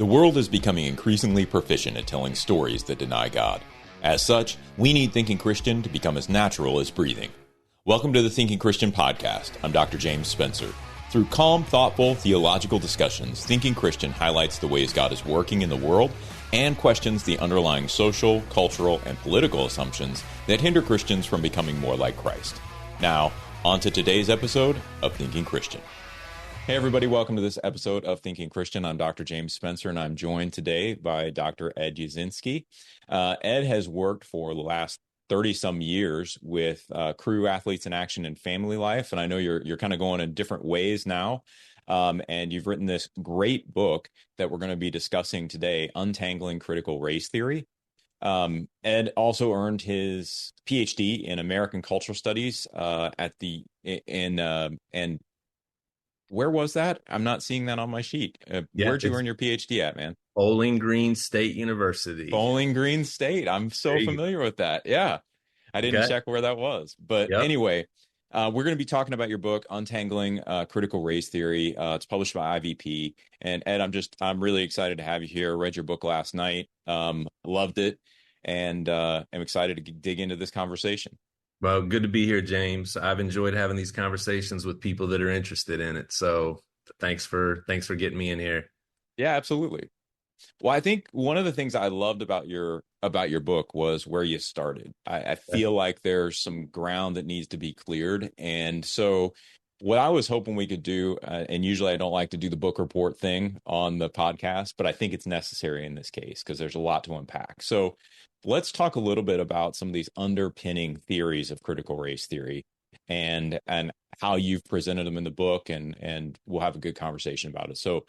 The world is becoming increasingly proficient at telling stories that deny God. As such, we need Thinking Christian to become as natural as breathing. Welcome to the Thinking Christian podcast. I'm Dr. James Spencer. Through calm, thoughtful, theological discussions, Thinking Christian highlights the ways God is working in the world and questions the underlying social, cultural, and political assumptions that hinder Christians from becoming more like Christ. Now, on to today's episode of Thinking Christian. Hey everybody, welcome to this episode of Thinking Christian. I'm Dr. James Spencer, and I'm joined today by Dr. Ed Uszynski. Ed has worked for the last 30-some years with crew, athletes in action, and family life, and I know you're kind of going in different ways now, and you've written this great book that we're going to be discussing today, Untangling Critical Race Theory. Ed also earned his PhD in American Cultural Studies and where was that? I'm not seeing that on my sheet. Where'd you earn your PhD at, man? Bowling Green State University. Bowling Green State. I'm so familiar with that. Yeah. I didn't check where that was. But anyway, we're going to be talking about your book, Untangling Critical Race Theory. It's published by IVP. And Ed, I'm really excited to have you here. Read your book last night. Loved it. And I'm excited to dig into this conversation. Well, good to be here, James. I've enjoyed having these conversations with people that are interested in it. So thanks for getting me in here. Yeah, absolutely. Well, I think one of the things I loved about your book was where you started. I feel like there's some ground that needs to be cleared. And so what I was hoping we could do, and usually I don't like to do the book report thing on the podcast, but I think it's necessary in this case because there's a lot to unpack. So let's talk a little bit about some of these underpinning theories of critical race theory and how you've presented them in the book, and we'll have a good conversation about it. So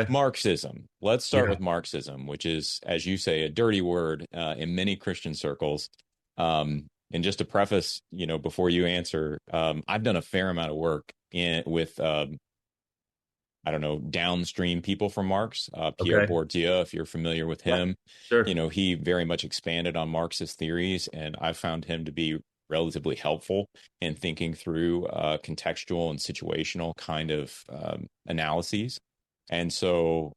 Marxism. Let's start with Marxism, which is, as you say, a dirty word in many Christian circles. And just to preface, before you answer, I've done a fair amount of work with downstream people from Marx, Pierre Bourdieu, if you're familiar with him. Sure. He very much expanded on Marxist theories, and I found him to be relatively helpful in thinking through contextual and situational kind of analyses. And so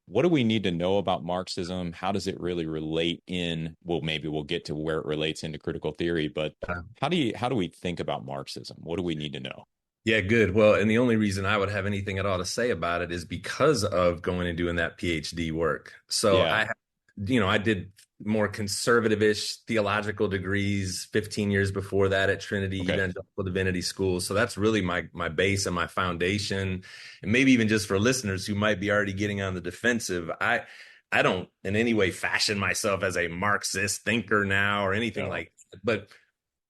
what do we need to know about Marxism? How does it really relate maybe we'll get to where it relates into critical theory, but how do we think about Marxism? What do we need to know? Yeah, good. Well, and the only reason I would have anything at all to say about it is because of going and doing that PhD work. So I did more conservative-ish theological degrees 15 years before that at Trinity Evangelical Divinity School. So that's really my base and my foundation. And maybe even just for listeners who might be already getting on the defensive, I don't in any way fashion myself as a Marxist thinker now or anything like that. But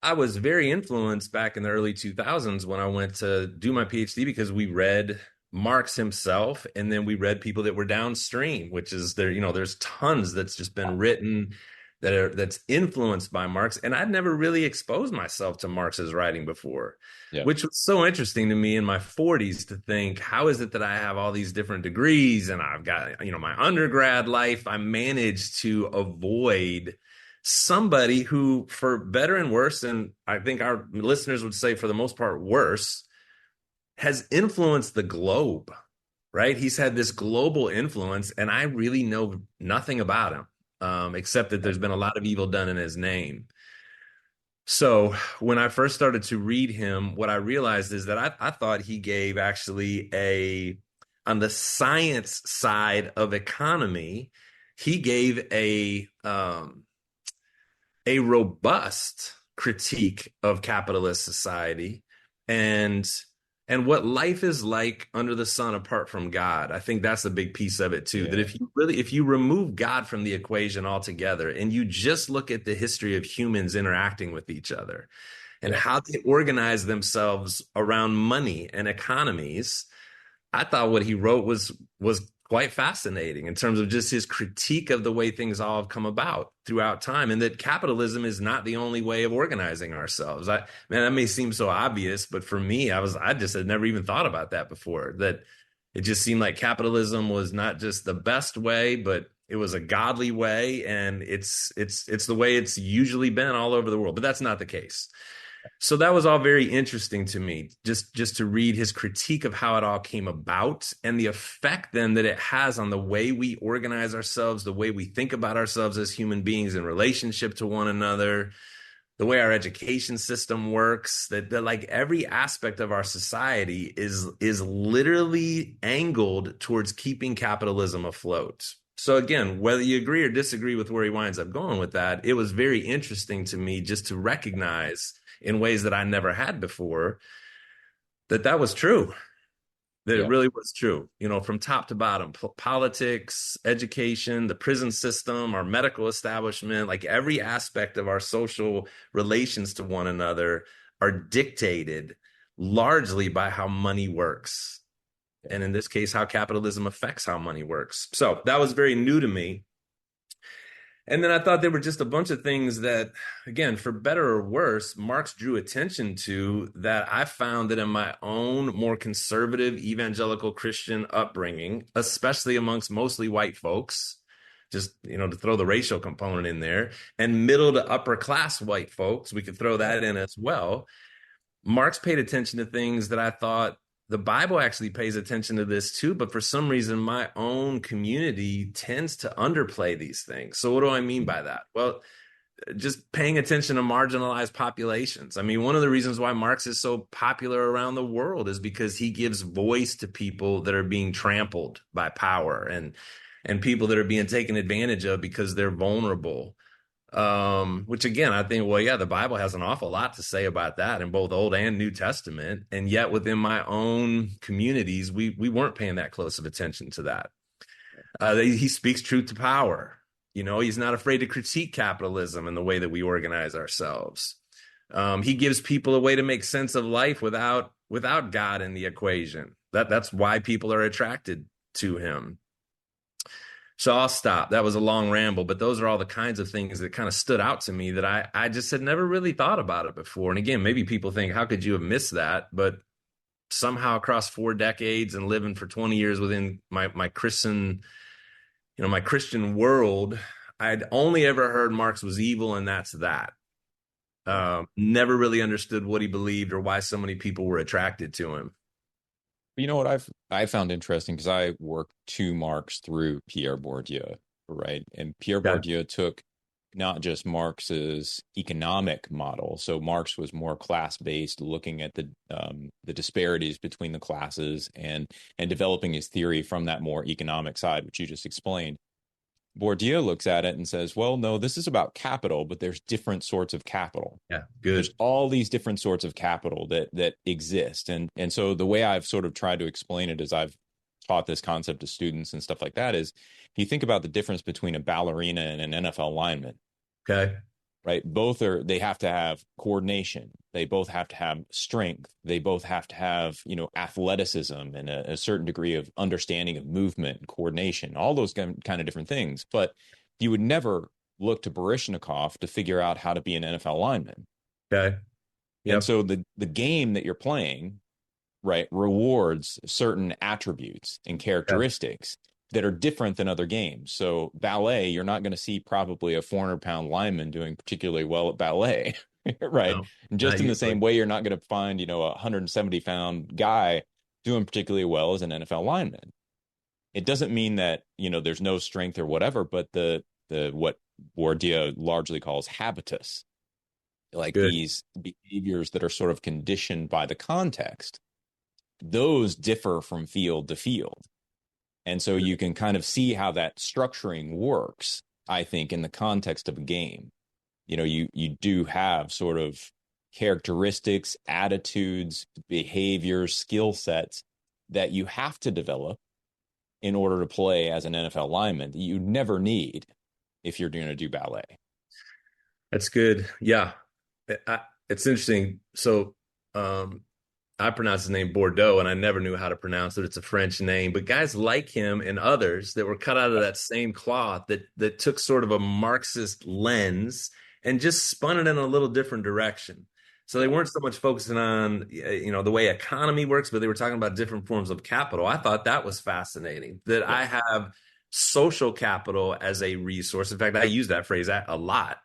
I was very influenced back in the early 2000s when I went to do my PhD because we read Marx himself, and then we read people that were downstream, which is there's tons that's just been written that's influenced by Marx. And I'd never really exposed myself to Marx's writing before, which was so interesting to me in my 40s to think, how is it that I have all these different degrees and I've got, my undergrad life, I managed to avoid somebody who, for better and worse, and I think our listeners would say for the most part worse, has influenced the globe, right? He's had this global influence, and I really know nothing about him, except that there's been a lot of evil done in his name. So when I first started to read him, what I realized is that I thought he gave actually on the science side of economy, he gave a robust critique of capitalist society and what life is like under the sun apart from God. I think that's a big piece of it too, that if you remove God from the equation altogether and you just look at the history of humans interacting with each other and how they organize themselves around money and economies, I thought what he wrote was quite fascinating in terms of just his critique of the way things all have come about throughout time, and that capitalism is not the only way of organizing ourselves. That may seem so obvious, but for me, I just had never even thought about that before, that it just seemed like capitalism was not just the best way, but it was a godly way, and it's the way it's usually been all over the world. But that's not the case. So that was all very interesting to me, just to read his critique of how it all came about and the effect then that it has on the way we organize ourselves, the way we think about ourselves as human beings in relationship to one another, the way our education system works, that like every aspect of our society is literally angled towards keeping capitalism afloat. So again, whether you agree or disagree with where he winds up going with that, it was very interesting to me just to recognize in ways that I never had before that was true. That it really was true, from top to bottom, politics, education, the prison system, our medical establishment, like every aspect of our social relations to one another are dictated largely by how money works. And in this case, how capitalism affects how money works. So that was very new to me. And then I thought there were just a bunch of things that, again, for better or worse, Marx drew attention to that I found that in my own more conservative evangelical Christian upbringing, especially amongst mostly white folks, just, to throw the racial component in there, and middle to upper class white folks, we could throw that in as well. Marx paid attention to things that I thought the Bible actually pays attention to this too, but for some reason, my own community tends to underplay these things. So what do I mean by that? Well, just paying attention to marginalized populations. I mean, one of the reasons why Marx is so popular around the world is because he gives voice to people that are being trampled by power and people that are being taken advantage of because they're vulnerable. Which again, I think, well, yeah, the Bible has an awful lot to say about that in both Old and New Testament. And yet within my own communities, we weren't paying that close of attention to that. He speaks truth to power. He's not afraid to critique capitalism and the way that we organize ourselves. He gives people a way to make sense of life without God in the equation. That's why people are attracted to him. So I'll stop. That was a long ramble, but those are all the kinds of things that kind of stood out to me that I just had never really thought about it before. And again, maybe people think, how could you have missed that? But somehow across 4 decades and living for 20 years within my Christian, my Christian world, I'd only ever heard Marx was evil and that's that. Never really understood what he believed or why so many people were attracted to him. You know what I found interesting, because I worked to Marx through Pierre Bourdieu, right? And Pierre Bourdieu took not just Marx's economic model. So Marx was more class-based, looking at the disparities between the classes and developing his theory from that more economic side, which you just explained. Bourdieu looks at it and says, well, no, this is about capital, but there's different sorts of capital. Yeah, good. There's all these different sorts of capital that exist. And so the way I've sort of tried to explain it as I've taught this concept to students and stuff like that is, if you think about the difference between a ballerina and an NFL lineman. Okay. Right. They have to have coordination. They both have to have strength. They both have to have, athleticism and a certain degree of understanding of movement and coordination, all those kind of different things. But you would never look to Baryshnikov to figure out how to be an NFL lineman. Okay. Yep. And so the game that you're playing, right, rewards certain attributes and characteristics that are different than other games. So ballet, you're not going to see probably a 400-pound lineman doing particularly well at ballet, right? No, and just in the same way, you're not going to find, a 170-pound guy doing particularly well as an NFL lineman. It doesn't mean that, there's no strength or whatever, but the what Bourdieu largely calls habitus, like these behaviors that are sort of conditioned by the context, those differ from field to field. And so you can kind of see how that structuring works, I think, in the context of a game. You do have sort of characteristics, attitudes, behaviors, skill sets that you have to develop in order to play as an NFL lineman that you never need if you're going to do ballet. That's good. Yeah. It's interesting. So, I pronounce his name Bordeaux, and I never knew how to pronounce it. It's a French name, but guys like him and others that were cut out of that same cloth that took sort of a Marxist lens and just spun it in a little different direction. So they weren't so much focusing on, the way economy works, but they were talking about different forms of capital. I thought that was fascinating, that I have social capital as a resource. In fact, I use that phrase a lot.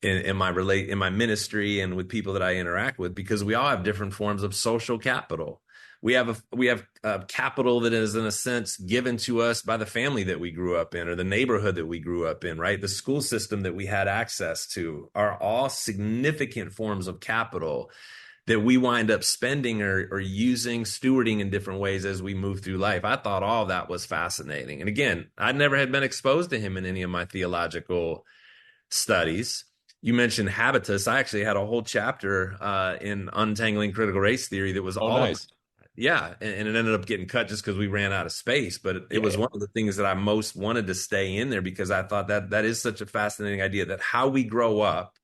in my ministry and with people that I interact with, because we all have different forms of social capital. We have capital that is, in a sense, given to us by the family that we grew up in, or the neighborhood that we grew up in, right? The school system that we had access to are all significant forms of capital that we wind up spending or using, stewarding in different ways as we move through life. I thought all of that was fascinating. And again, I never had been exposed to him in any of my theological studies. You mentioned habitus. I actually had a whole chapter in Untangling Critical Race Theory that was all nice. Yeah, and it ended up getting cut just because we ran out of space. But it was one of the things that I most wanted to stay in there, because I thought that is such a fascinating idea, that how we grow up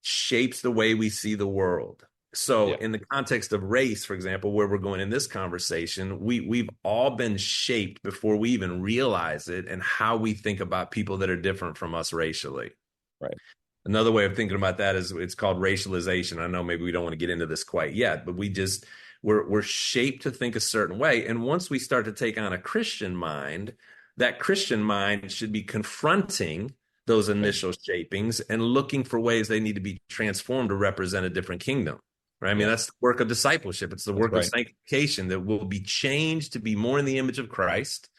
shapes the way we see the world. So in the context of race, for example, where we're going in this conversation, we've all been shaped before we even realize it, and how we think about people that are different from us racially. Right. Another way of thinking about that is it's called racialization. I know maybe we don't want to get into this quite yet, but we're shaped to think a certain way. And once we start to take on a Christian mind, that Christian mind should be confronting those initial shapings and looking for ways they need to be transformed to represent a different kingdom. Right? I mean, that's the work of discipleship. It's the work of sanctification, that will be changed to be more in the image of Christ,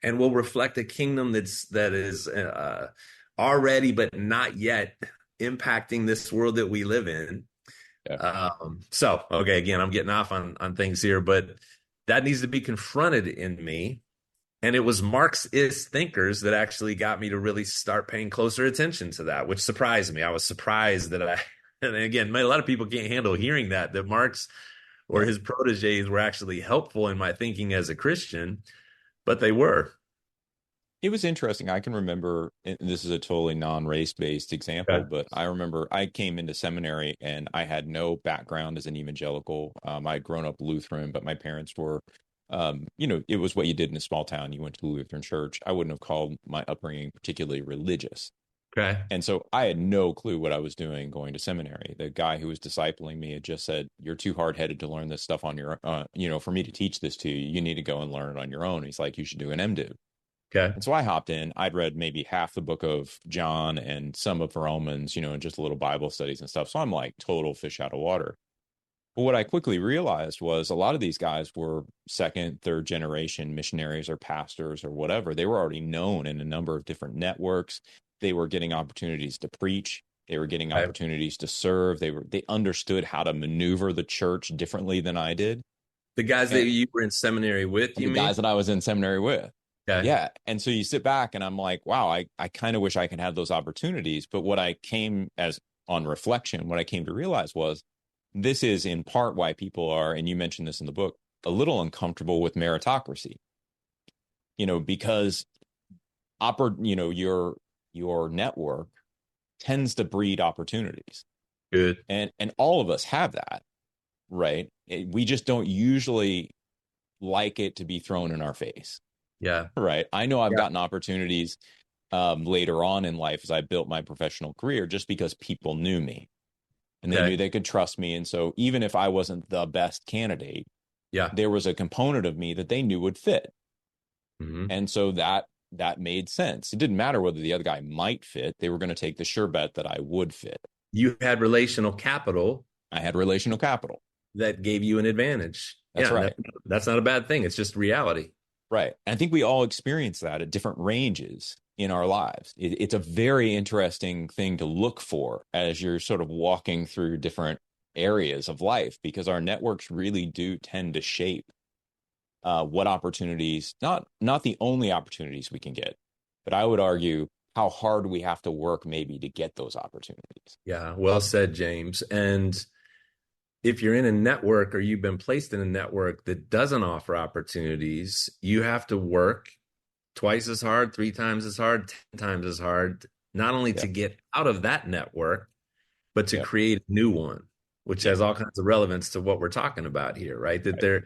and will reflect a kingdom that is already but not yet impacting this world that we live in. Okay, again, I'm getting off on things here, but that needs to be confronted in me. And it was Marxist thinkers that actually got me to really start paying closer attention to that, which surprised me. I was surprised that and again, a lot of people can't handle hearing that Marx or his proteges were actually helpful in my thinking as a Christian, but they were. It was interesting. I can remember, and this is a totally non-race-based example, but I remember I came into seminary and I had no background as an evangelical. I'd grown up Lutheran, but my parents were, it was what you did in a small town. You went to the Lutheran church. I wouldn't have called my upbringing particularly religious. Okay. And so I had no clue what I was doing going to seminary. The guy who was discipling me had just said, "You're too hard-headed to learn this stuff on your own. For me to teach this to you, you need to go and learn it on your own." He's like, "You should do an MDiv." Okay. And so I hopped in. I'd read maybe half the book of John and some of Romans, and just a little Bible studies and stuff. So I'm like total fish out of water. But what I quickly realized was a lot of these guys were second, third generation missionaries or pastors or whatever. They were already known in a number of different networks. They were getting opportunities to preach. They were getting opportunities to serve. They understood how to maneuver the church differently than I did. The guys that you were in seminary with, you mean? The guys that I was in seminary with. Okay. Yeah. And so you sit back and I'm like, wow, I kind of wish I could have those opportunities. But what I came on reflection, what I came to realize was this is in part why people are, and you mentioned this in the book, a little uncomfortable with meritocracy, because your network tends to breed opportunities. Good. And all of us have that, right? We just don't usually like it to be thrown in our face. Yeah. Right. I know I've gotten opportunities later on in life as I built my professional career just because people knew me and they knew they could trust me. And so even if I wasn't the best candidate, there was a component of me that they knew would fit. Mm-hmm. And so that made sense. It didn't matter whether the other guy might fit. They were going to take the sure bet that I would fit. You had relational capital. I had relational capital. That gave you an advantage. That's right. That's not a bad thing. It's just reality. Right. And I think we all experience that at different ranges in our lives. It's a very interesting thing to look for as you're sort of walking through different areas of life, because our networks really do tend to shape what opportunities, not the only opportunities we can get, but I would argue how hard we have to work maybe to get those opportunities. Yeah, well said, James. And if you're in a network or you've been placed in a network that doesn't offer opportunities, you have to work twice as hard, 3 times as hard, 10 times as hard, not only to get out of that network, but to create a new one, which has all kinds of relevance to what we're talking about here, right? That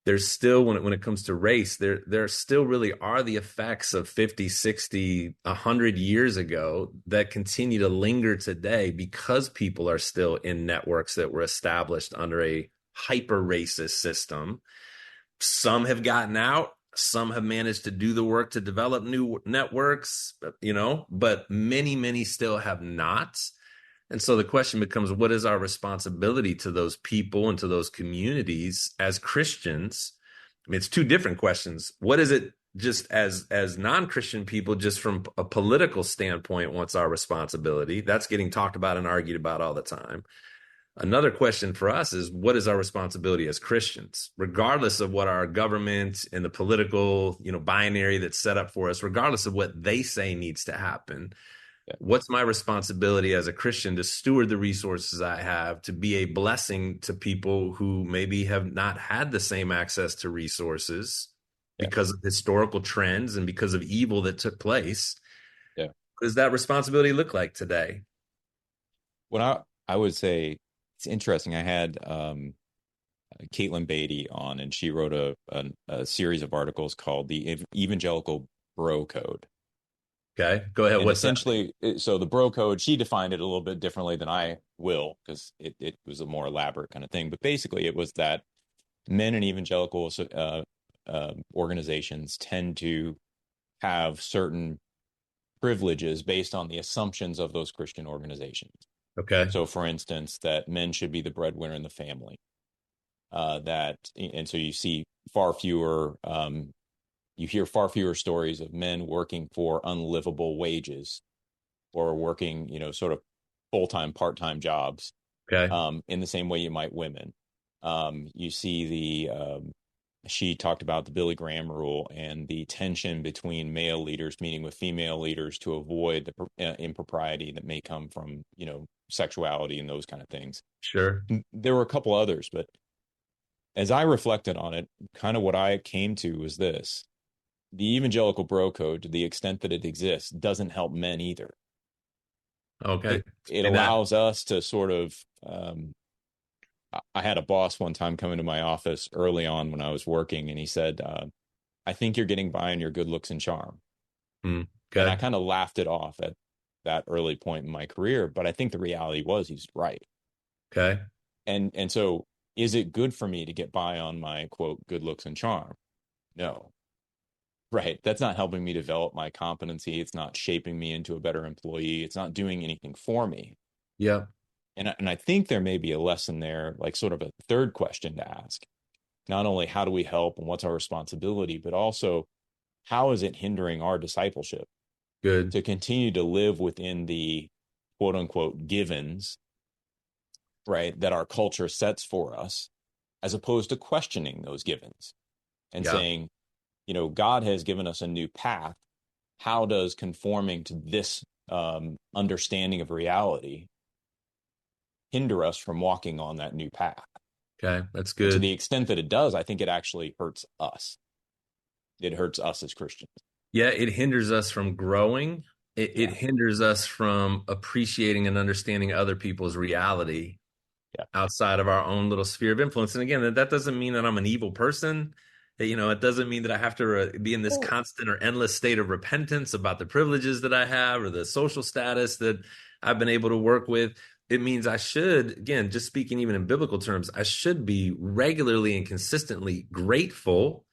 there's still, when it comes to race, there still really are the effects of 50, 60, 100 years ago that continue to linger today because people are still in networks that were established under a hyper racist system. Some have gotten out, Some have managed to do the work to develop new networks, but many still have not. And so the question becomes, what is our responsibility to those people and to those communities as Christians? I mean, it's two different questions. What is it just as non-Christian people, just from a political standpoint, what's our responsibility? That's getting talked about and argued about all the time. Another question for us is, what is our responsibility as Christians, regardless of what our government and the political, binary that's set up for us, regardless of what they say needs to happen? What's my responsibility as a Christian to steward the resources I have, to be a blessing to people who maybe have not had the same access to resources because of historical trends and because of evil that took place? What does that responsibility look like today? Well, I would say it's interesting. I had Caitlin Beatty on, and she wrote a series of articles called the Evangelical Bro Code. Okay, go ahead. And essentially, so the Bro Code, she defined it a little bit differently than I will, because it was a more elaborate kind of thing. But basically, it was that men in evangelical organizations tend to have certain privileges based on the assumptions of those Christian organizations. Okay. So, for instance, that men should be the breadwinner in the family. And so you see far fewer. You hear far fewer stories of men working for unlivable wages or working, sort of full-time, part-time jobs. Okay. In the same way you might women. You see she talked about the Billy Graham rule and the tension between male leaders meeting with female leaders to avoid the impropriety that may come from, sexuality and those kind of things. Sure. There were a couple others, but as I reflected on it, kind of what I came to was this. The evangelical bro code, to the extent that it exists, doesn't help men either. Okay. It allows us to sort of, I had a boss one time come into my office early on when I was working, and he said, I think you're getting by on your good looks and charm. Okay. And I kind of laughed it off at that early point in my career, but I think the reality was he's right. Okay. And so is it good for me to get by on my, quote, good looks and charm? No. Right. That's not helping me develop my competency. It's not shaping me into a better employee. It's not doing anything for me. Yeah. And I think there may be a lesson there, like sort of a third question to ask. Not only how do we help and what's our responsibility, but also how is it hindering our discipleship? Good. To continue to live within the quote unquote givens, right, that our culture sets for us, as opposed to questioning those givens and saying, God has given us a new path. How does conforming to this understanding of reality hinder us from walking on that new path? Okay, that's good. And to the extent that it does, I think it actually hurts us. It hurts us as Christians. Yeah, it hinders us from growing. It hinders us from appreciating and understanding other people's reality outside of our own little sphere of influence. And again, that doesn't mean that I'm an evil person. It doesn't mean that I have to be in this constant or endless state of repentance about the privileges that I have or the social status that I've been able to work with. It means I should, again, just speaking even in biblical terms, I should be regularly and consistently grateful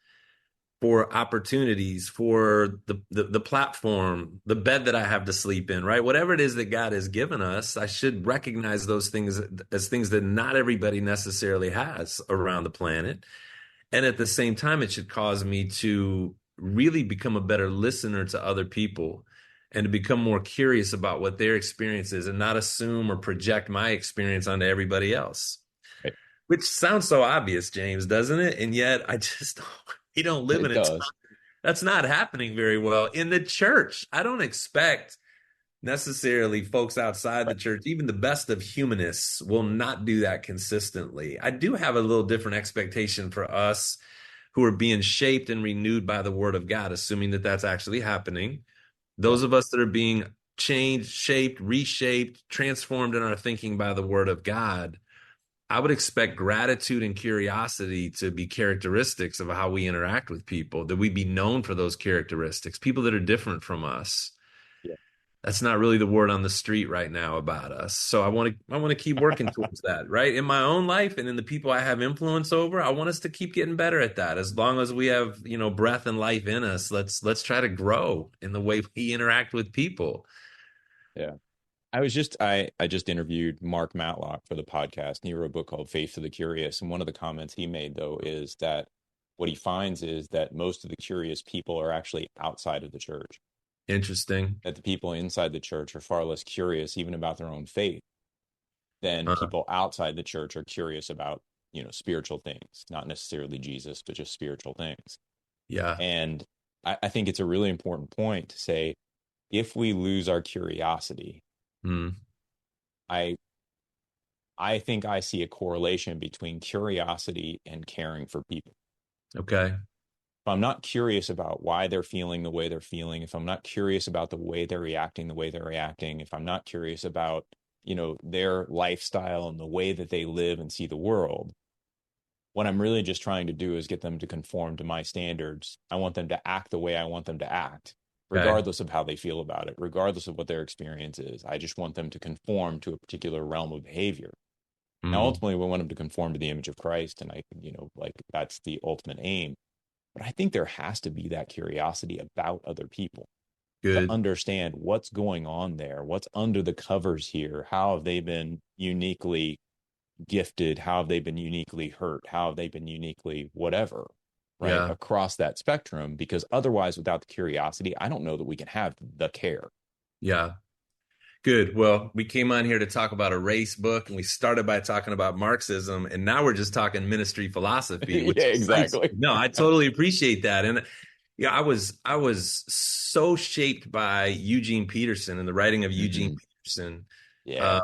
for opportunities, for the platform, the bed that I have to sleep in, right? Whatever it is that God has given us, I should recognize those things as things that not everybody necessarily has around the planet. And at the same time, it should cause me to really become a better listener to other people and to become more curious about what their experience is and not assume or project my experience onto everybody else. Right. Which sounds so obvious, James, doesn't it? And yet we don't live in a time that's not happening very well in the church. I don't expect necessarily folks outside the church, even the best of humanists, will not do that consistently. I do have a little different expectation for us who are being shaped and renewed by the word of God, assuming that that's actually happening. Those of us that are being changed, shaped, reshaped, transformed in our thinking by the word of God, I would expect gratitude and curiosity to be characteristics of how we interact with people, that we be known for those characteristics, people that are different from us. that's not really the word on the street right now about us. So I want to keep working towards that, right? In my own life and in the people I have influence over, I want us to keep getting better at that. As long as we have, breath and life in us, let's try to grow in the way we interact with people. Yeah. I just interviewed Mark Matlock for the podcast, and he wrote a book called Faith for the Curious. And one of the comments he made, though, is that what he finds is that most of the curious people are actually outside of the church. Interesting. That the people inside the church are far less curious even about their own faith than people outside the church are curious about, spiritual things, not necessarily Jesus, but just spiritual things. Yeah. And I think it's a really important point to say, if we lose our curiosity, I think I see a correlation between curiosity and caring for people. Okay. If I'm not curious about why they're feeling the way they're feeling, if I'm not curious about the way they're reacting the way they're reacting, if I'm not curious about, their lifestyle and the way that they live and see the world, what I'm really just trying to do is get them to conform to my standards. I want them to act the way I want them to act, regardless of how they feel about it, regardless of what their experience is. I just want them to conform to a particular realm of behavior. Now, ultimately, we want them to conform to the image of Christ, and that's the ultimate aim. But I think there has to be that curiosity about other people. Good. To understand what's going on there, what's under the covers here, how have they been uniquely gifted, how have they been uniquely hurt, how have they been uniquely whatever, right? Across that spectrum, because otherwise, without the curiosity, I don't know that we can have the care. Yeah. Good. Well, we came on here to talk about a race book, and we started by talking about Marxism, and now we're just talking ministry philosophy. Yeah, exactly. No, I totally appreciate that. And yeah, I was so shaped by Eugene Peterson and the writing of Eugene Peterson. Yeah.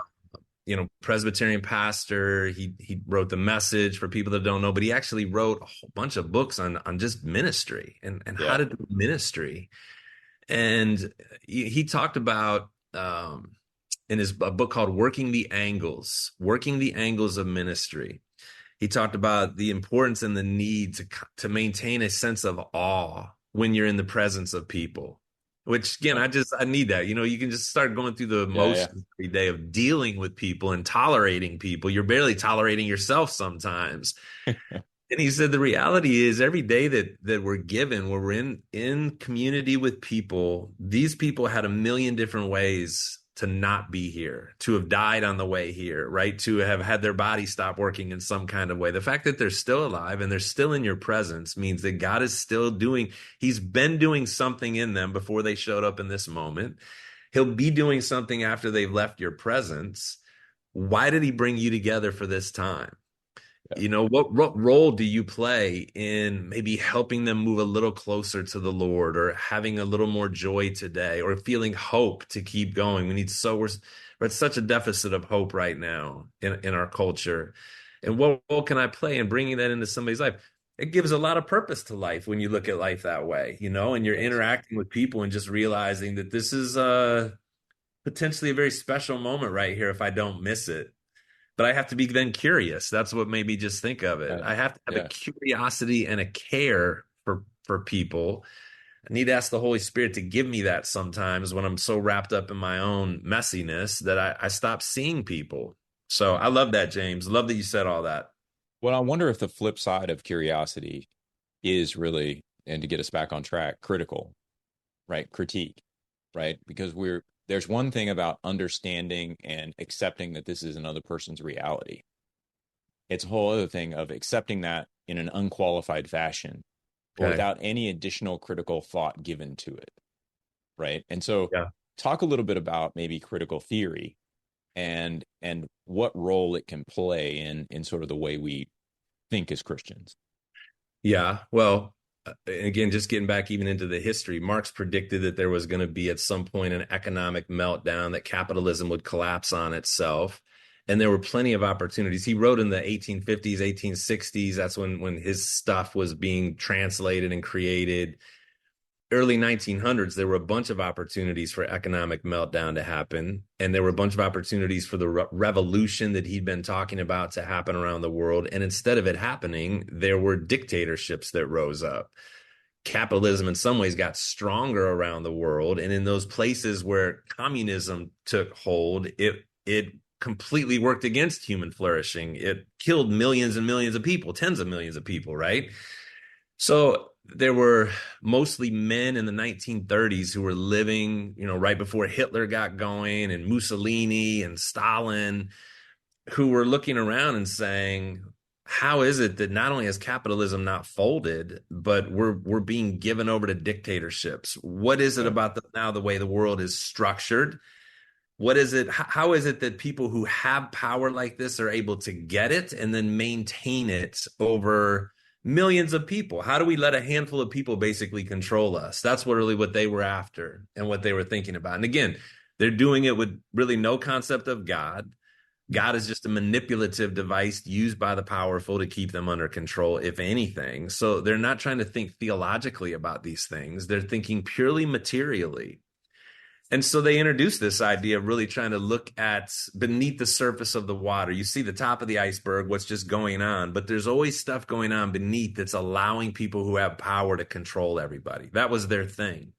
Presbyterian pastor. He wrote The Message, for people that don't know, but he actually wrote a whole bunch of books on just ministry and how to do ministry. And he talked about in his book called Working the Angles of Ministry. He talked about the importance and the need to maintain a sense of awe when you're in the presence of people, which again, I need that. You can just start going through the motions every day of dealing with people and tolerating people. You're barely tolerating yourself sometimes. And he said the reality is every day that we're given, where we're in community with people, these people had a million different ways to not be here, to have died on the way here, right? To have had their body stop working in some kind of way. The fact that they're still alive and they're still in your presence means that God is still he's been doing something in them before they showed up in this moment. He'll be doing something after they've left your presence. Why did he bring you together for this time? What role do you play in maybe helping them move a little closer to the Lord, or having a little more joy today, or feeling hope to keep going? We're at such a deficit of hope right now in our culture. And what role can I play in bringing that into somebody's life? It gives a lot of purpose to life when you look at life that way, and you're interacting with people and just realizing that this is potentially a very special moment right here if I don't miss it. But I have to be then curious. That's what made me just think of it. I have to have a curiosity and a care for people. I need to ask the Holy Spirit to give me that sometimes when I'm so wrapped up in my own messiness that I stop seeing people. So I love that, James. Love that you said all that. Well, I wonder if the flip side of curiosity is really, and to get us back on track, critical, right? Critique, right? Because there's one thing about understanding and accepting that this is another person's reality. It's a whole other thing of accepting that in an unqualified fashion, or without any additional critical thought given to it, right? And so talk a little bit about maybe critical theory and what role it can play in sort of the way we think as Christians. Yeah, well, again, just getting back even into the history, Marx predicted that there was going to be at some point an economic meltdown, that capitalism would collapse on itself. And there were plenty of opportunities. He wrote in the 1850s, 1860s. That's when his stuff was being translated and created. Early 1900s, there were a bunch of opportunities for economic meltdown to happen. And there were a bunch of opportunities for the revolution that he'd been talking about to happen around the world. And instead of it happening, there were dictatorships that rose up. capitalism in some ways got stronger around the world. And in those places where communism took hold, it completely worked against human flourishing. It killed millions and millions of people, tens of millions of people, right? So there were mostly men in the 1930s who were living, right before Hitler got going, and Mussolini and Stalin, who were looking around and saying, how is it that not only has capitalism not folded, but we're being given over to dictatorships? What is it about now the way the world is structured? What is it? How is it that people who have power like this are able to get it and then maintain it over millions of people? How do we let a handful of people basically control us? That's what they were after and what they were thinking about. And again, they're doing it with really no concept of God. God is just a manipulative device used by the powerful to keep them under control, if anything. So they're not trying to think theologically about these things. They're thinking purely materially. And so they introduced this idea of really trying to look at beneath the surface of the water. You see the top of the iceberg, what's just going on, but there's always stuff going on beneath that's allowing people who have power to control everybody. That was their thing.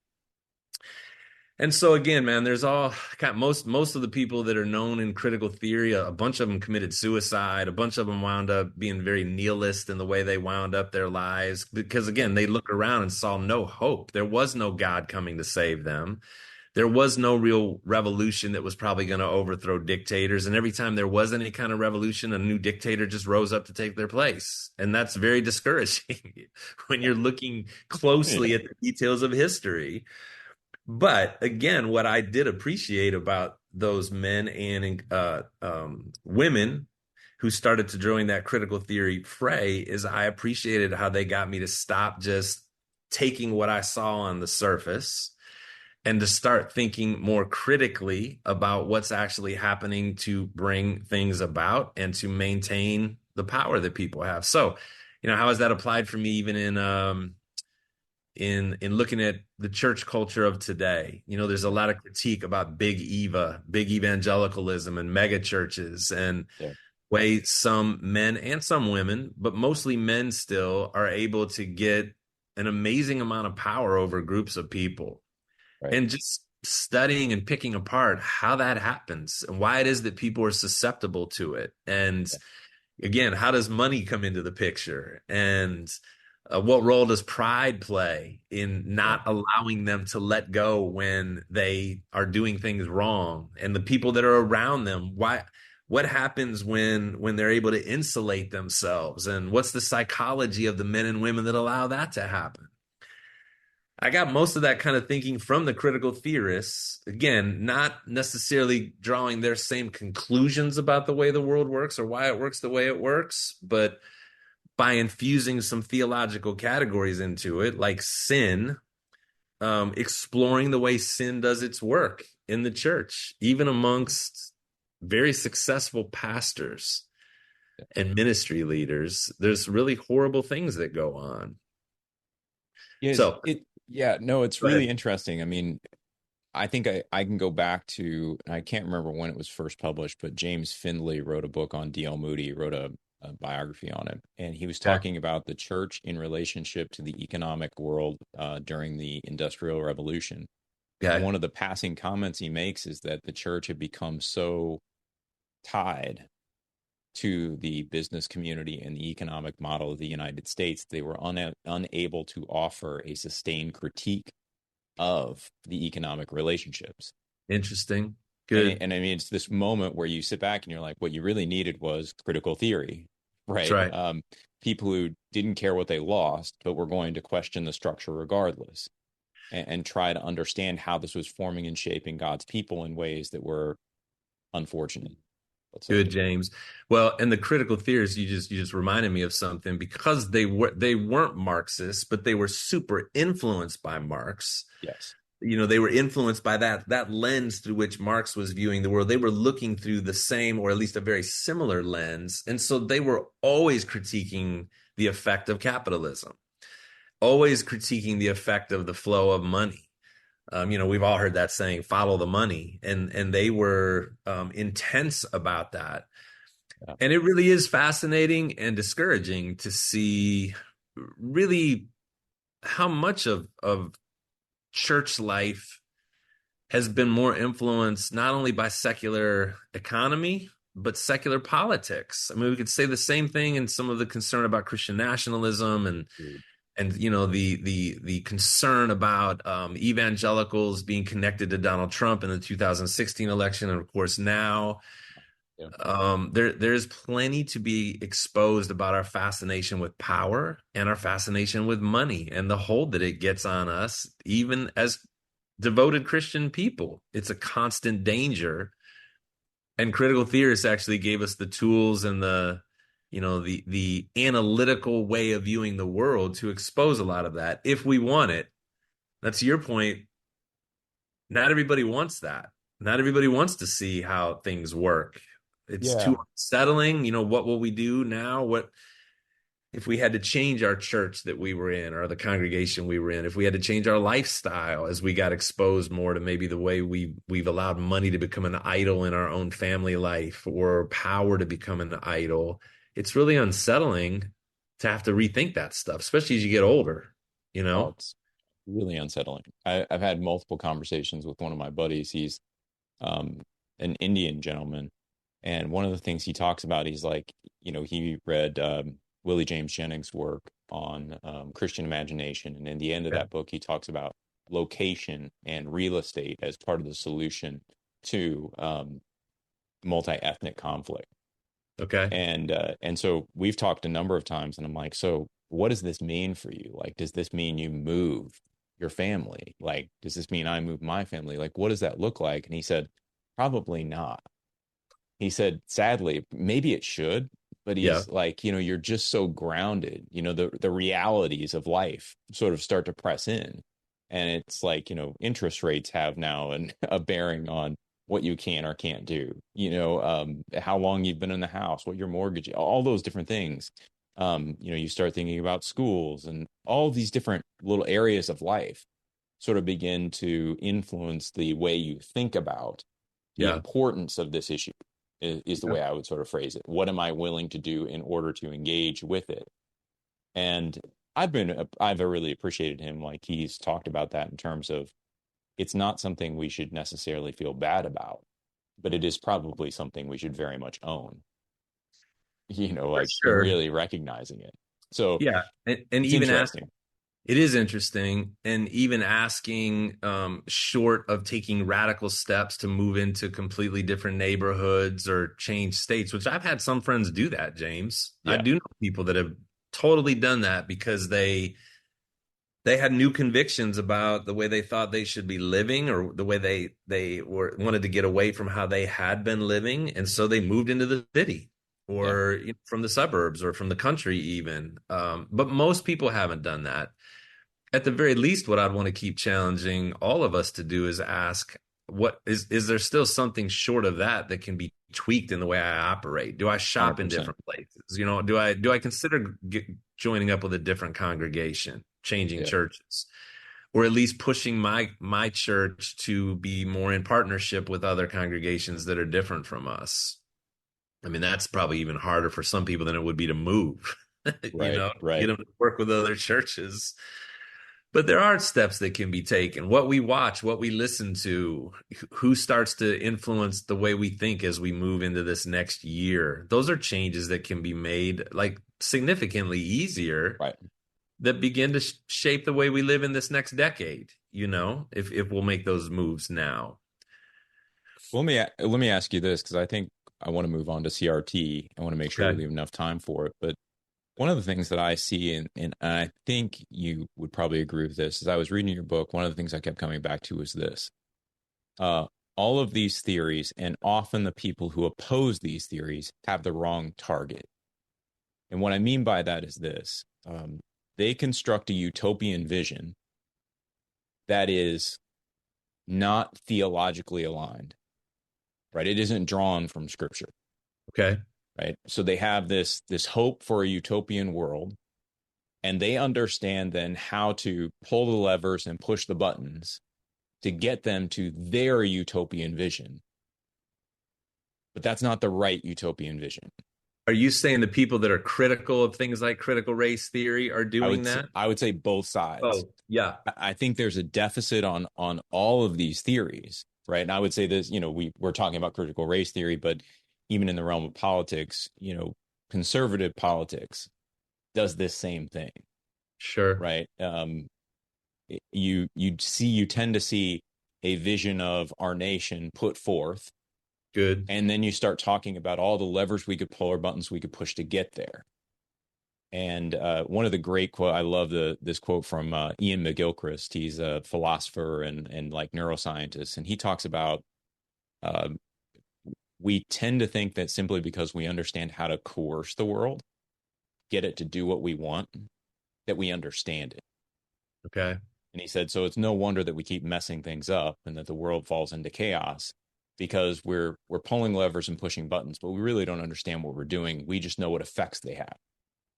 And so again, man, there's most of the people that are known in critical theory, a bunch of them committed suicide. A bunch of them wound up being very nihilist in the way they wound up their lives, because again, they looked around and saw no hope. There was no God coming to save them. There was no real revolution that was probably going to overthrow dictators. And every time there was any kind of revolution, a new dictator just rose up to take their place. And that's very discouraging when you're looking closely at the details of history. But again, what I did appreciate about those men and women who started to join that critical theory fray is I appreciated how they got me to stop just taking what I saw on the surface and to start thinking more critically about what's actually happening to bring things about and to maintain the power that people have. So, how has that applied for me even in looking at the church culture of today? There's a lot of critique about big evangelicalism and mega churches and way some men and some women, but mostly men still, are able to get an amazing amount of power over groups of people. Right. And just studying and picking apart how that happens and why it is that people are susceptible to it. And again, how does money come into the picture? And what role does pride play in not allowing them to let go when they are doing things wrong? And the people that are around them, what happens when they're able to insulate themselves? And what's the psychology of the men and women that allow that to happen? I got most of that kind of thinking from the critical theorists. Again, not necessarily drawing their same conclusions about the way the world works or why it works the way it works, but by infusing some theological categories into it, like sin, exploring the way sin does its work in the church, even amongst very successful pastors and ministry leaders. There's really horrible things that go on. Yes, it's really interesting. I mean, I think I can go back to, I can't remember when it was first published, but James Findlay wrote a book on D.L. Moody. He wrote a biography on him, and he was talking about the church in relationship to the economic world during the Industrial Revolution. And one of the passing comments he makes is that the church had become so tied to the business community and the economic model of the United States, they were unable to offer a sustained critique of the economic relationships. Interesting. Good. And I mean, it's this moment where you sit back and you're like, what you really needed was critical theory, right? That's right. People who didn't care what they lost, but were going to question the structure regardless and try to understand how this was forming and shaping God's people in ways that were unfortunate. Good, James. Well, and the critical theorists, you just reminded me of something, because they weren't Marxists, but they were super influenced by Marx. Yes. They were influenced by that lens through which Marx was viewing the world. They were looking through the same, or at least a very similar lens. And so they were always critiquing the effect of capitalism, always critiquing the effect of the flow of money. We've all heard that saying, follow the money. And they were intense about that. Yeah. And it really is fascinating and discouraging to see really how much of church life has been more influenced not only by secular economy, but secular politics. I mean, we could say the same thing in some of the concern about Christian nationalism and the concern about evangelicals being connected to Donald Trump in the 2016 election, and of course now there's plenty to be exposed about our fascination with power and our fascination with money and the hold that it gets on us, even as devoted Christian people. It's a constant danger. And critical theorists actually gave us the tools and the analytical way of viewing the world to expose a lot of that if we want it. That's your point. Not everybody wants that. Not everybody wants to see how things work. It's too unsettling. What will we do now? What if we had to change our church that we were in or the congregation we were in? If we had to change our lifestyle as we got exposed more to maybe the way we've allowed money to become an idol in our own family life or power to become an idol, it's really unsettling to have to rethink that stuff, especially as you get older, Oh, it's really unsettling. I've had multiple conversations with one of my buddies. He's an Indian gentleman. And one of the things he talks about, he's like, he read Willie James Jennings' work on Christian imagination. And in the end of that book, he talks about location and real estate as part of the solution to multi-ethnic conflict. Okay. And so we've talked a number of times, and I'm like, so what does this mean for you? Like, does this mean you move your family? Like, does this mean I move my family? Like, what does that look like? And he said, probably not. He said, sadly, maybe it should, but he's like, you're just so grounded, the realities of life sort of start to press in. And it's like, interest rates have now a bearing on what you can or can't do, how long you've been in the house, what your mortgage, all those different things. You start thinking about schools and all these different little areas of life sort of begin to influence the way you think about the importance of this issue. Is the way I would sort of phrase it. What am I willing to do in order to engage with it? And I've really appreciated him. Like he's talked about that in terms of it's not something we should necessarily feel bad about, but it is probably something we should very much own. Like really recognizing it. So and even asking. It is interesting. And even asking, short of taking radical steps to move into completely different neighborhoods or change states, which I've had some friends do that, James. I do know people that have totally done that because they had new convictions about the way they thought they should be living or the way they wanted to get away from how they had been living. And so they moved into the city or from the suburbs or from the country even. But most people haven't done that. At the very least, what I'd want to keep challenging all of us to do is ask, what is there still something short of that can be tweaked in the way I operate? Do I shop 100%. In different places? Do I consider joining up with a different congregation, changing churches, or at least pushing my church to be more in partnership with other congregations that are different from us? I mean, that's probably even harder for some people than it would be to move, get them to work with other churches. But there are steps that can be taken. What we watch, what we listen to, who starts to influence the way we think as we move into this next year. Those are changes that can be made like significantly easier that begin to shape the way we live in this next decade, if we'll make those moves now. Well, let me ask you this, because I think I want to move on to CRT. I want to make sure we leave enough time for it. But one of the things that I see, and I think you would probably agree with this, as I was reading your book, one of the things I kept coming back to was this. All of these theories, and often the people who oppose these theories, have the wrong target. And what I mean by that is this. They construct a utopian vision that is not theologically aligned, right? It isn't drawn from Scripture. Okay. Right. So they have this hope for a utopian world, and they understand then how to pull the levers and push the buttons to get them to their utopian vision. But that's not the right utopian vision. Are you saying the people that are critical of things like critical race theory are doing that? I would say both sides. Oh, yeah. I think there's a deficit on all of these theories, right? And I would say this, we're talking about critical race theory, but even in the realm of politics, conservative politics does this same thing. Sure. Right. You tend to see a vision of our nation put forth. Good. And then you start talking about all the levers we could pull or buttons we could push to get there. And one of the great quote, I love this quote from Ian McGilchrist. He's a philosopher and like neuroscientist, and he talks about we tend to think that simply because we understand how to coerce the world, get it to do what we want, that we understand it. Okay. And he said, so it's no wonder that we keep messing things up and that the world falls into chaos, because we're pulling levers and pushing buttons, but we really don't understand what we're doing. We just know what effects they have.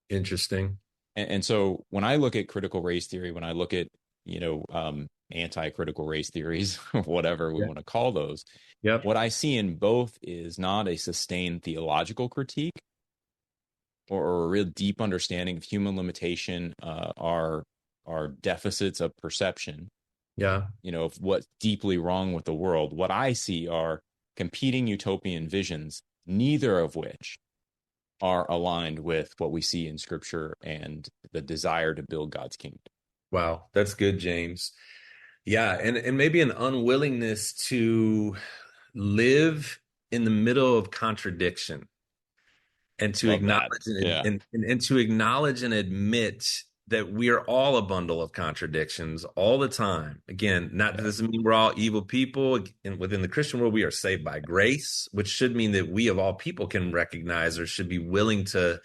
Interesting. And so when I look at critical race theory, when I look at, anti-critical race theories, whatever we want to call those, what I see in both is not a sustained theological critique or a real deep understanding of human limitation, our deficits of perception, of what's deeply wrong with the world. What I see are competing utopian visions, neither of which are aligned with what we see in Scripture and the desire to build God's kingdom. Wow, that's good, James. Yeah, and maybe an unwillingness to live in the middle of contradiction, and to acknowledge and to acknowledge and admit that we are all a bundle of contradictions all the time. Again, that doesn't mean we're all evil people. And within the Christian world, we are saved by grace, which should mean that we of all people can recognize, or should be willing to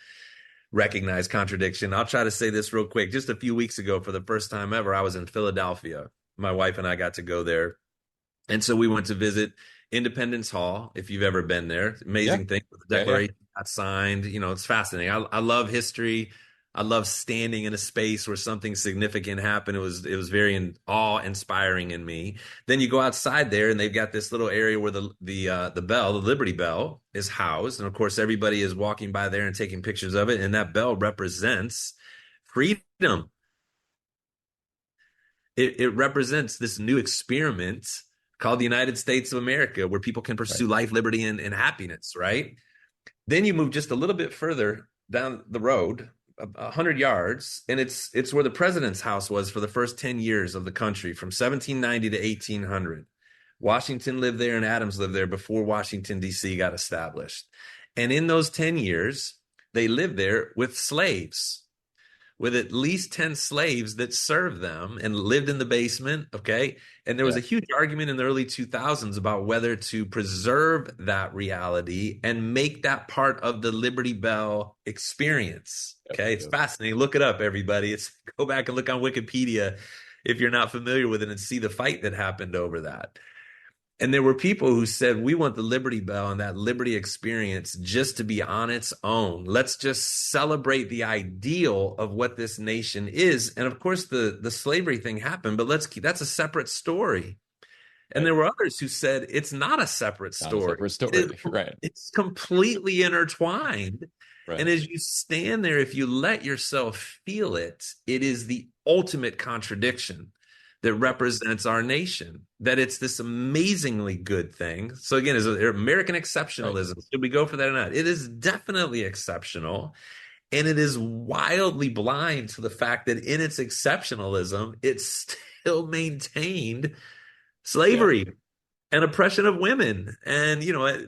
recognize, contradiction. I'll try to say this real quick. Just a few weeks ago, for the first time ever, I was in Philadelphia. My wife and I got to go there. And so we went to visit Independence Hall, if you've ever been there. Amazing thing. The Declaration got signed. It's fascinating. I love history. I love standing in a space where something significant happened. It was very awe-inspiring in me. Then you go outside there, and they've got this little area where the bell, the Liberty Bell, is housed. And of course, everybody is walking by there and taking pictures of it. And that bell represents freedom. It represents this new experiment called the United States of America, where people can pursue life, liberty, and happiness, right? Then you move just a little bit further down the road, 100 yards, and it's where the president's house was for the first 10 years of the country, from 1790 to 1800. Washington lived there and Adams lived there before Washington, D.C. got established. And in those 10 years, they lived there with slaves, with at least 10 slaves that served them and lived in the basement, okay? And there was a huge argument in the early 2000s about whether to preserve that reality and make that part of the Liberty Bell experience, okay? It's fascinating. Look it up, everybody. Go back and look on Wikipedia if you're not familiar with it, and see the fight that happened over that. And there were people who said, we want the Liberty Bell and that liberty experience just to be on its own. Let's just celebrate the ideal of what this nation is. And of course, the slavery thing happened, but that's a separate story. And there were others who said, it's not a separate story. It's completely intertwined. Right. And as you stand there, if you let yourself feel it, it is the ultimate contradiction that represents our nation, that it's this amazingly good thing. So again, is there American exceptionalism? Right. Should we go for that or not? It is definitely exceptional. And it is wildly blind to the fact that in its exceptionalism, it still maintained slavery and oppression of women. And,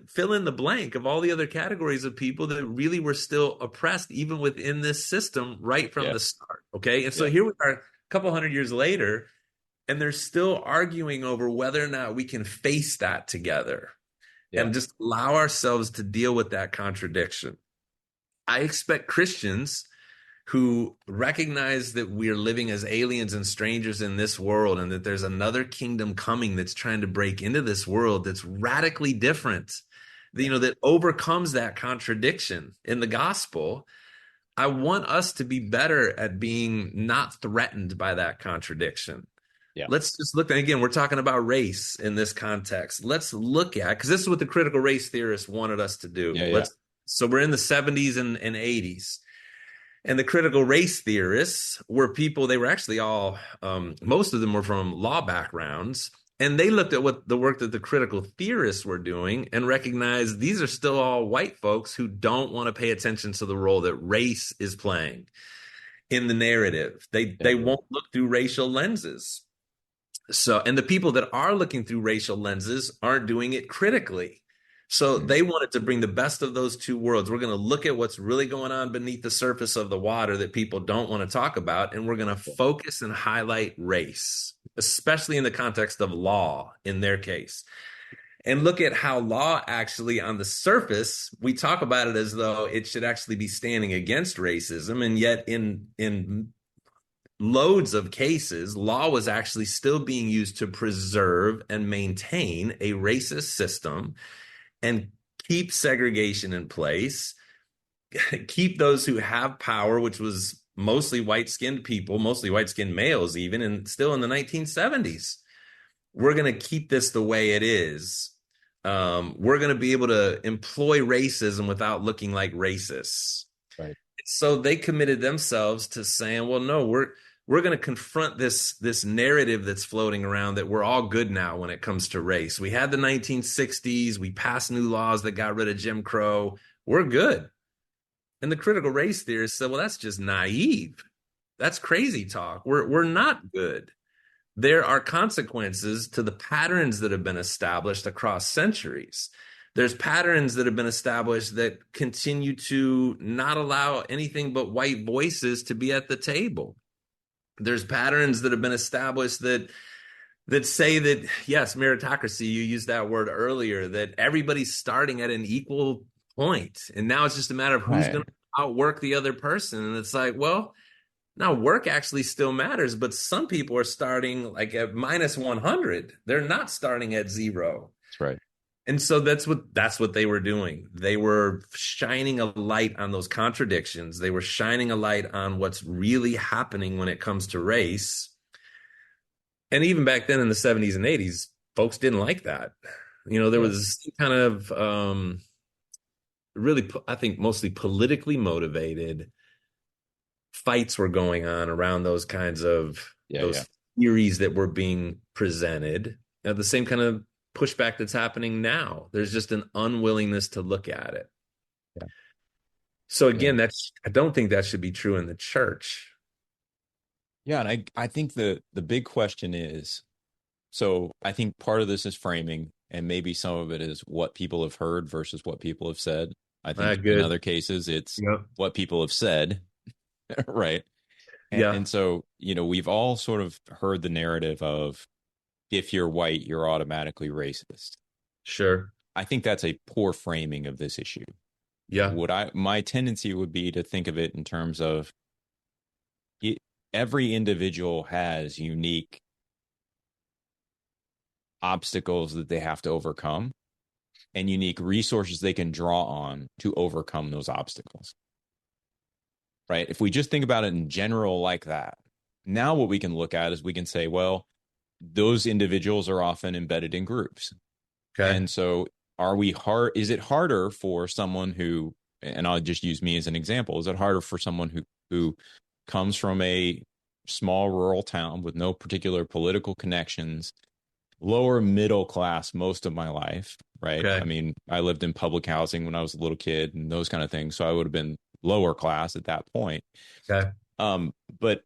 fill in the blank of all the other categories of people that really were still oppressed, even within this system right from the start. Okay. And so here we are a couple hundred years later, and they're still arguing over whether or not we can face that together and just allow ourselves to deal with that contradiction. I expect Christians who recognize that we are living as aliens and strangers in this world, and that there's another kingdom coming that's trying to break into this world that's radically different, that overcomes that contradiction in the gospel. I want us to be better at being not threatened by that contradiction. Yeah. Let's just look, again, we're talking about race in this context. Let's look at, because this is what the critical race theorists wanted us to do. Let's So we're in the 70s and 80s. And the critical race theorists were people, they were actually all, most of them were from law backgrounds. And they looked at what the work that the critical theorists were doing and recognized these are still all white folks who don't want to pay attention to the role that race is playing in the narrative. They won't look through racial lenses. So, and the people that are looking through racial lenses aren't doing it critically. So they wanted to bring the best of those two worlds. We're going to look at what's really going on beneath the surface of the water that people don't want to talk about, and we're going to focus and highlight race, especially in the context of law in their case. And look at how law actually, on the surface, we talk about it as though it should actually be standing against racism, and yet in loads of cases, law was actually still being used to preserve and maintain a racist system and keep segregation in place, keep those who have power, which was mostly white-skinned people, mostly white-skinned males even, and still in the 1970s. We're going to keep this the way it is. We're going to be able to employ racism without looking like racists. Right. So they committed themselves to saying, well, no, we're going to confront this narrative that's floating around that we're all good now when it comes to race. We had the 1960s. We passed new laws that got rid of Jim Crow. We're good. And the critical race theorists said, well, that's just naive. That's crazy talk. We're not good. There are consequences to the patterns that have been established across centuries. There's patterns that have been established that continue to not allow anything but white voices to be at the table. There's patterns that have been established that say that, yes, meritocracy, you used that word earlier, that everybody's starting at an equal point. And now it's just a matter of who's going to outwork the other person. And it's like, well, now work actually still matters, but some people are starting like at minus 100. They're not starting at 0. That's right. And so that's what they were doing. They were shining a light on those contradictions. They were shining a light on what's really happening when it comes to race. And even back then in the 70s and 80s, folks didn't like that. There was kind of really, I think, mostly politically motivated fights were going on around those kinds of theories that were being presented. The same kind of pushback that's happening now. There's just an unwillingness to look at it. Yeah. So again, I don't think that should be true in the church. Yeah, and I think the big question is, so I think part of this is framing, and maybe some of it is what people have heard versus what people have said. I think in other cases, it's what people have said, right? And so, we've all sort of heard the narrative of, if you're white, you're automatically racist. Sure. I think that's a poor framing of this issue. Yeah. My tendency would be to think of it in terms of every individual has unique obstacles that they have to overcome and unique resources they can draw on to overcome those obstacles. Right? If we just think about it in general like that, now what we can look at is we can say, well, those individuals are often embedded in groups. Okay. And so is it harder for someone who, and I'll just use me as an example, is it harder for someone who comes from a small rural town with no particular political connections, lower middle class most of my life, right? Okay. I mean, I lived in public housing when I was a little kid and those kind of things. So I would have been lower class at that point. Okay. But,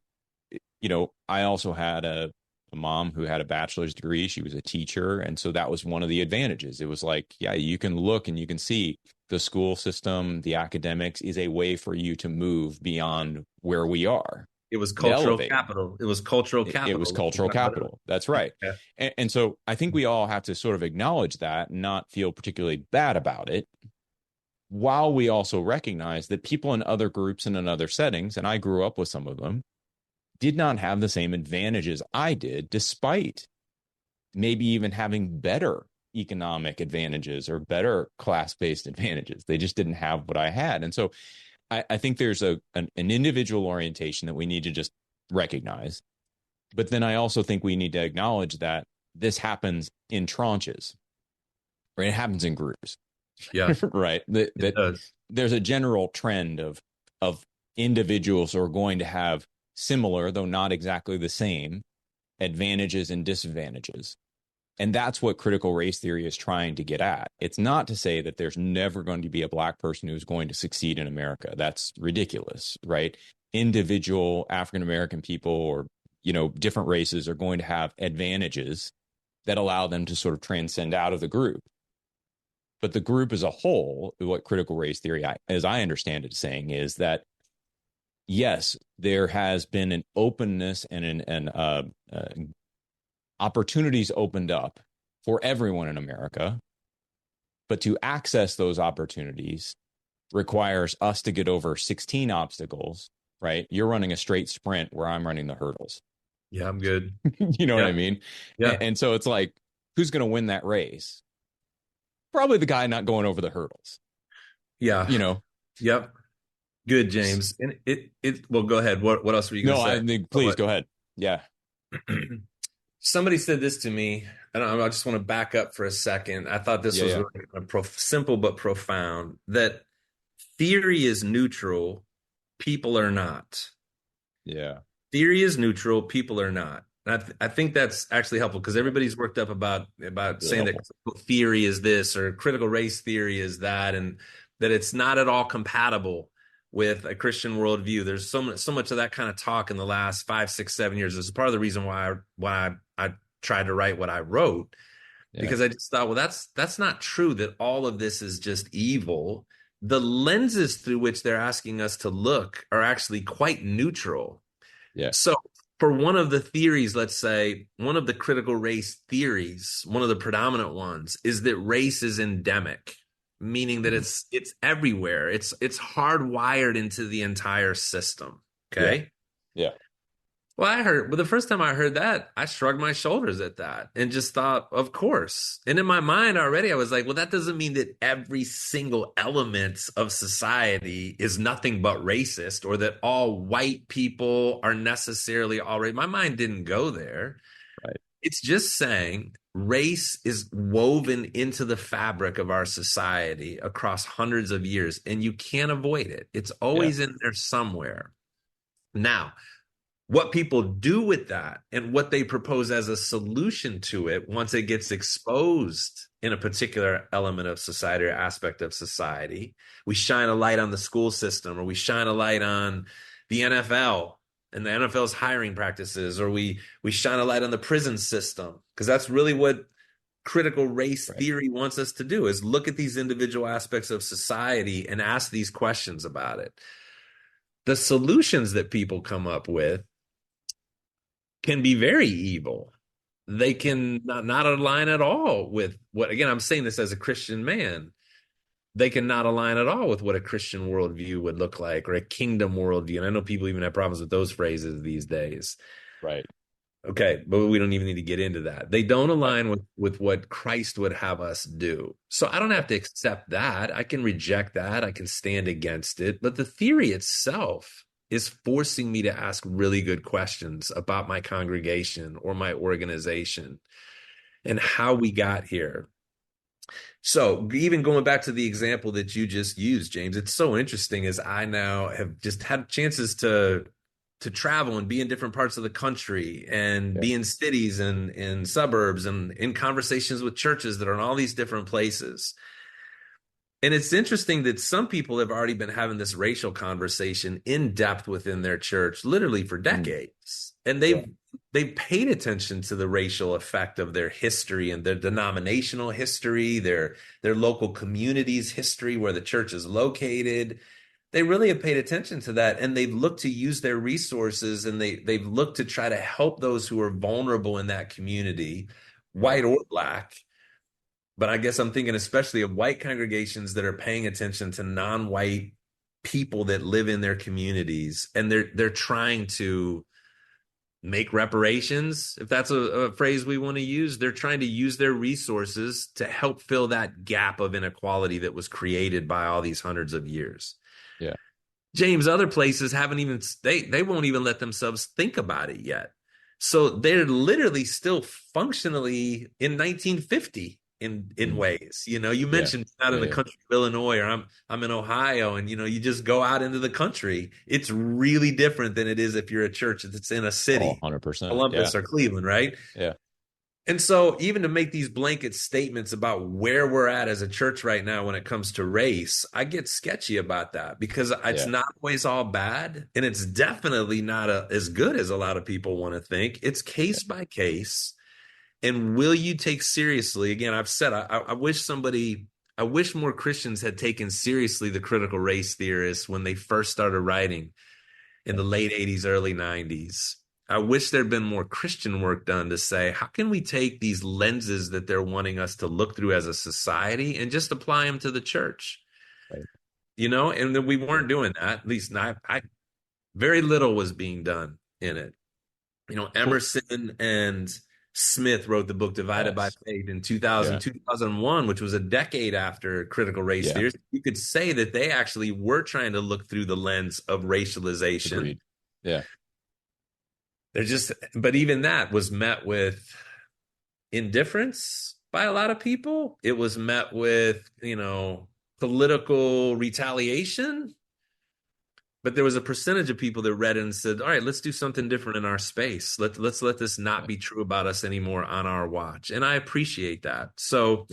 I also had a mom who had a bachelor's degree. She was a teacher. And so that was one of the advantages. It was like, you can look and you can see the school system, the academics is a way for you to move beyond where we are. It was cultural capital. It was cultural capital. It was cultural capital. That's right. Yeah. And so I think we all have to sort of acknowledge that and not feel particularly bad about it, while we also recognize that people in other groups and in other settings, and I grew up with some of them, did not have the same advantages I did, despite maybe even having better economic advantages or better class-based advantages. They just didn't have what I had. And so I think there's an individual orientation that we need to just recognize. But then I also think we need to acknowledge that this happens in tranches, right? It happens in groups. Yeah. Right. It does. There's a general trend of individuals who are going to have similar, though not exactly the same, advantages and disadvantages. And that's what critical race theory is trying to get at. It's not to say that there's never going to be a black person who's going to succeed in America. That's ridiculous, right? Individual African American people or, different races are going to have advantages that allow them to sort of transcend out of the group. But the group as a whole, what critical race theory, as I understand it, saying is that, yes, there has been an openness and an opportunities opened up for everyone in America, but to access those opportunities requires us to get over 16 obstacles, right? You're running a straight sprint where I'm running the hurdles. Yeah, I'm good. You know what I mean? Yeah. And so it's like, who's going to win that race? Probably the guy not going over the hurdles. Yeah. Yep. Good, James. And well, go ahead. What else were you going to say? No, I think, please go ahead. Yeah. Somebody said this to me, and I just want to back up for a second. I thought this was really simple but profound, that theory is neutral, people are not. Yeah. Theory is neutral, people are not. And I think that's actually helpful because everybody's worked up about saying that theory is this or critical race theory is that, and that it's not at all compatible with a Christian worldview. There's so much of that kind of talk in the last 5, 6, 7 years. This is part of the reason why I tried to write what I wrote, because I just thought, well, that's not true, that all of this is just evil. The lenses through which they're asking us to look are actually quite neutral. Yeah. So for one of the theories, let's say one of the critical race theories, one of the predominant ones, is that race is endemic, meaning that it's everywhere. It's hardwired into the entire system. Okay. Yeah. Well, the first time I heard that, I shrugged my shoulders at that and just thought, of course. And in my mind already, I was like, well, that doesn't mean that every single element of society is nothing but racist, or that all white people are necessarily already. My mind didn't go there. Right. It's just saying race is woven into the fabric of our society across hundreds of years, and you can't avoid it. It's always in there somewhere. Now, what people do with that and what they propose as a solution to it once it gets exposed in a particular element of society or aspect of society, we shine a light on the school system, or we shine a light on the NFL and the NFL's hiring practices, or we shine a light on the prison system, because that's really what critical race theory wants us to do, is look at these individual aspects of society and ask these questions about it. The solutions that people come up with can be very evil. They can not align at all with what, again, I'm saying this as a Christian man, they can not align at all with what a Christian worldview would look like, or a kingdom worldview. And I know people even have problems with those phrases these days. Right. Okay, but we don't even need to get into that. They don't align with what Christ would have us do. So I don't have to accept that. I can reject that. I can stand against it. But the theory itself is forcing me to ask really good questions about my congregation or my organization and how we got here. So even going back to the example that you just used, James, it's so interesting, as I now have just had chances to travel and be in different parts of the country and be in cities and in suburbs and in conversations with churches that are in all these different places. And it's interesting that some people have already been having this racial conversation in depth within their church, literally for decades. And they've paid attention to the racial effect of their history and their denominational history, their local community's history, where the church is located. They really have paid attention to that, and they've looked to use their resources, and they've looked to try to help those who are vulnerable in that community, white or black. But I guess I'm thinking especially of white congregations that are paying attention to non-white people that live in their communities, and they're trying to make reparations, if that's a phrase we want to use. They're trying to use their resources to help fill that gap of inequality that was created by all these hundreds of years. Yeah. James, other places haven't even, they won't even let themselves think about it yet. So they're literally still functionally in 1950 in ways. You mentioned out in the country of Illinois, or I'm in Ohio, and you just go out into the country. It's really different than it is if you're a church that's in a city, 100%, Columbus or Cleveland, right? Yeah. And so even to make these blanket statements about where we're at as a church right now when it comes to race, I get sketchy about that, because it's not always all bad, and it's definitely not as good as a lot of people want to think. It's case by case. And will you take seriously, again, I've said, I wish more Christians had taken seriously the critical race theorists when they first started writing in the late 80s, early 90s. I wish there'd been more Christian work done to say, how can we take these lenses that they're wanting us to look through as a society and just apply them to the church? Right. And then we weren't doing that. At least not, very little was being done in it. Emerson and Smith wrote the book Divided by Faith in 2001, which was a decade after critical race theory. You could say that they actually were trying to look through the lens of racialization. Agreed. Yeah. But even that was met with indifference by a lot of people. It was met with, political retaliation. But there was a percentage of people that read it and said, all right, let's do something different in our space. Let's let this not be true about us anymore on our watch. And I appreciate that. So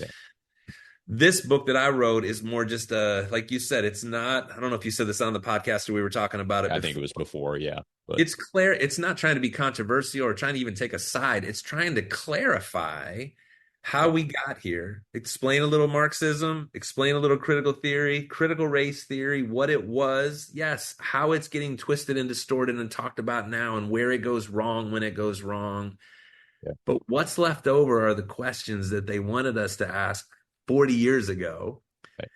this book that I wrote is more just like you said, it's not, I don't know if you said this on the podcast or we were talking about it. I think it was before. Yeah. But it's clear. It's not trying to be controversial or trying to even take a side. It's trying to clarify how we got here, explain a little Marxism, explain a little critical theory, critical race theory, what it was, how it's getting twisted and distorted and talked about now, and where it goes wrong when it goes wrong. Yeah. But what's left over are the questions that they wanted us to ask 40 years ago. Right.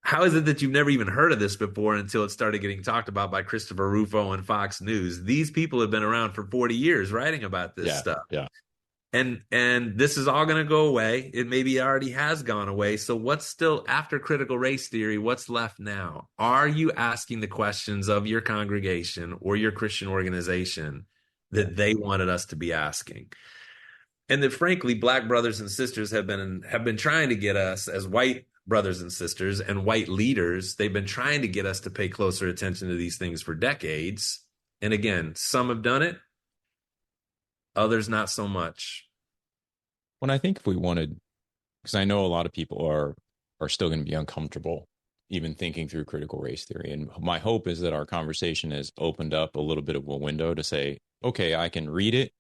How is it that you've never even heard of this before until it started getting talked about by Christopher Rufo and Fox News? These people have been around for 40 years writing about this stuff. Yeah. And this is all going to go away. It maybe already has gone away. So what's still after critical race theory? What's left now? Are you asking the questions of your congregation or your Christian organization that they wanted us to be asking? And that, frankly, Black brothers and sisters have been trying to get us, as white brothers and sisters and white leaders, they've been trying to get us to pay closer attention to these things for decades. And again, some have done it, others not so much. Well, I think if we wanted, because I know a lot of people are still going to be uncomfortable even thinking through critical race theory. And my hope is that our conversation has opened up a little bit of a window to say, okay, I can read it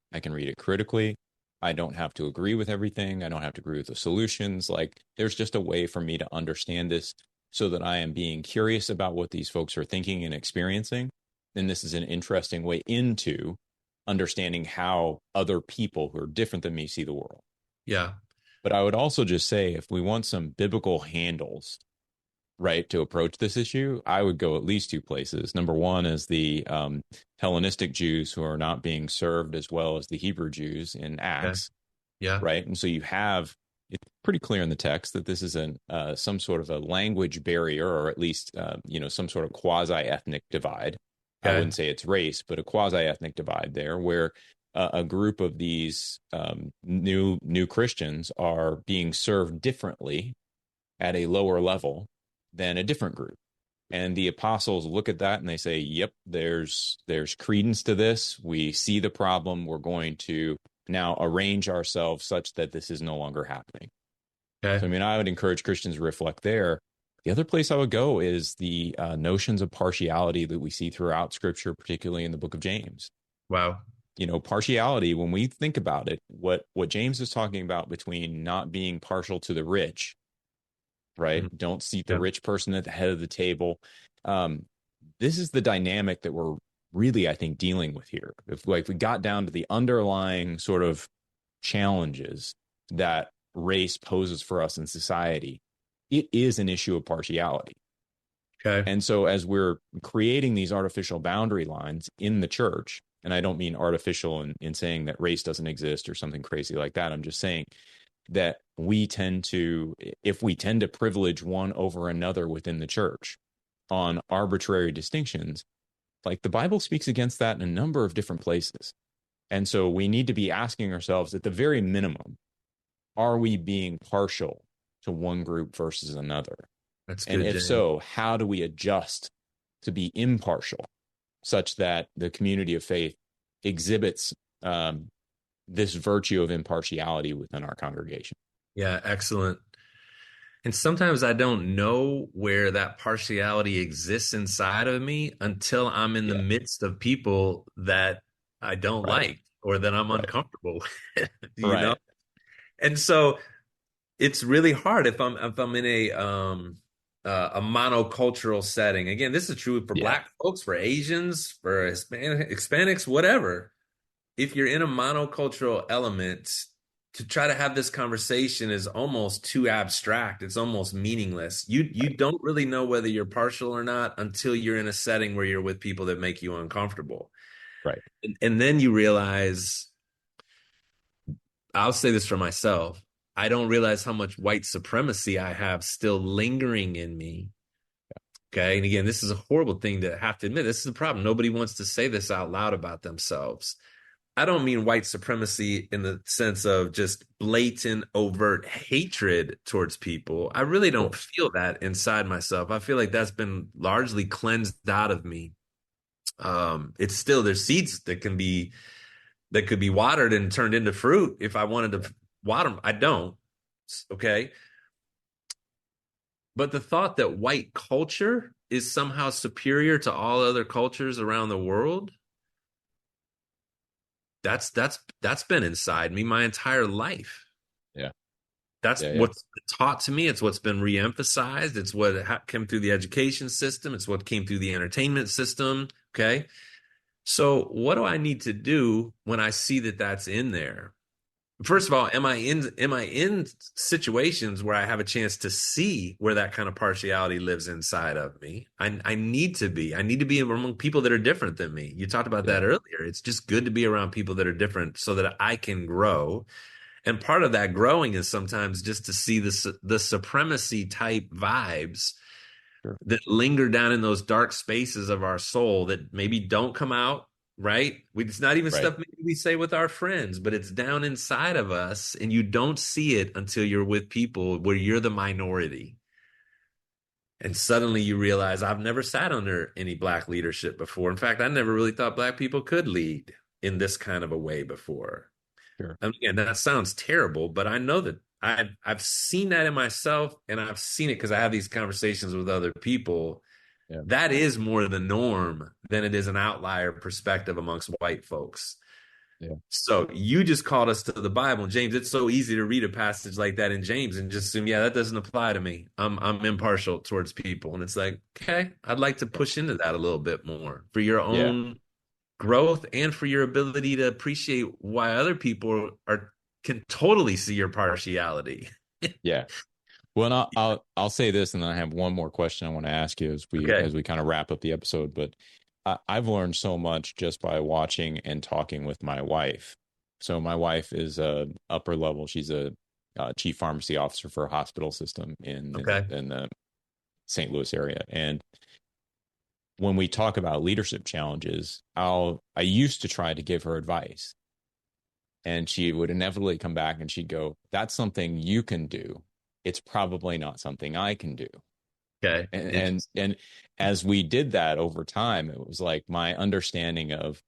critically. I don't have to agree with everything. I don't have to agree with the solutions. Like, there's just a way for me to understand this so that I am being curious about what these folks are thinking and experiencing. And this is an interesting way into understanding how other people who are different than me see the world. Yeah. But I would also just say, if we want some biblical handles, right, to approach this issue, I would go at least two places. Number one is the Hellenistic Jews who are not being served as well as the Hebrew Jews in Acts. Yeah. Right. And so you have, it's pretty clear in the text that this is some sort of a language barrier, or at least, some sort of quasi-ethnic divide. Okay. I wouldn't say it's race, but a quasi-ethnic divide there, where a group of these new Christians are being served differently at a lower level than a different group. And the apostles look at that and they say, yep, there's credence to this. We see the problem. We're going to now arrange ourselves such that this is no longer happening. Okay. So, I would encourage Christians to reflect there. The other place I would go is the notions of partiality that we see throughout Scripture, particularly in the book of James. Wow. Partiality, when we think about it, what James is talking about between not being partial to the rich, right? Mm-hmm. Don't seat the rich person at the head of the table. This is the dynamic that we're really, I think, dealing with here. If we got down to the underlying sort of challenges that race poses for us in society, it is an issue of partiality. Okay. And so as we're creating these artificial boundary lines in the church, and I don't mean artificial in saying that race doesn't exist or something crazy like that. I'm just saying that if we tend to privilege one over another within the church on arbitrary distinctions, like the Bible speaks against that in a number of different places. And so we need to be asking ourselves, at the very minimum, are we being partial to one group versus another? That's good. And if James. so, how do we adjust to be impartial such that the community of faith exhibits this virtue of impartiality within our congregation? Yeah, excellent. And sometimes I don't know where that partiality exists inside of me until I'm in the midst of people that I don't like or that I'm uncomfortable with, you know? And so it's really hard if I'm in a monocultural setting. Again, this is true for Black folks, for Asians, for Hispanics, whatever. If you're in a monocultural element, to try to have this conversation is almost too abstract. It's almost meaningless. You don't really know whether you're partial or not until you're in a setting where you're with people that make you uncomfortable. Right. And then you realize, I'll say this for myself, I don't realize how much white supremacy I have still lingering in me. Okay. And again, this is a horrible thing to have to admit. This is the problem. Nobody wants to say this out loud about themselves. I don't mean white supremacy in the sense of just blatant, overt hatred towards people. I really don't feel that inside myself. I feel like that's been largely cleansed out of me. It's still, there's seeds that could be watered and turned into fruit if I wanted to water them. I don't. Okay. But the thought that white culture is somehow superior to all other cultures around the world, that's been inside me my entire life. Yeah. That's what's taught to me. It's what's been reemphasized. It's what came through the education system. It's what came through the entertainment system. Okay. So what do I need to do when I see that that's in there? First of all, am I in situations where I have a chance to see where that kind of partiality lives inside of me? I need to be among people that are different than me. You talked about that earlier. It's just good to be around people that are different so that I can grow. And part of that growing is sometimes just to see the supremacy type vibes that linger down in those dark spaces of our soul that maybe don't come out. Right? It's not even stuff maybe we say with our friends, but it's down inside of us, and you don't see it until you're with people where you're the minority. And suddenly you realize, I've never sat under any Black leadership before. In fact, I never really thought Black people could lead in this kind of a way before. Sure. And again, that sounds terrible, but I know that I've seen that in myself, and I've seen it because I have these conversations with other people. Yeah. That is more the norm than it is an outlier perspective amongst white folks. Yeah. So you just called us to the Bible. James, it's so easy to read a passage like that in James and just assume, that doesn't apply to me. I'm impartial towards people. And it's like, okay, I'd like to push into that a little bit more for your own growth and for your ability to appreciate why other people can totally see your partiality. Yeah. Well, and I'll say this, and then I have one more question I want to ask you as we kind of wrap up the episode. But I've learned so much just by watching and talking with my wife. So my wife is a upper level. She's a chief pharmacy officer for a hospital system in the St. Louis area. And when we talk about leadership challenges, I used to try to give her advice, and she would inevitably come back and she'd go, "That's something you can do. It's probably not something I can do." Okay. And as we did that over time, it was like my understanding of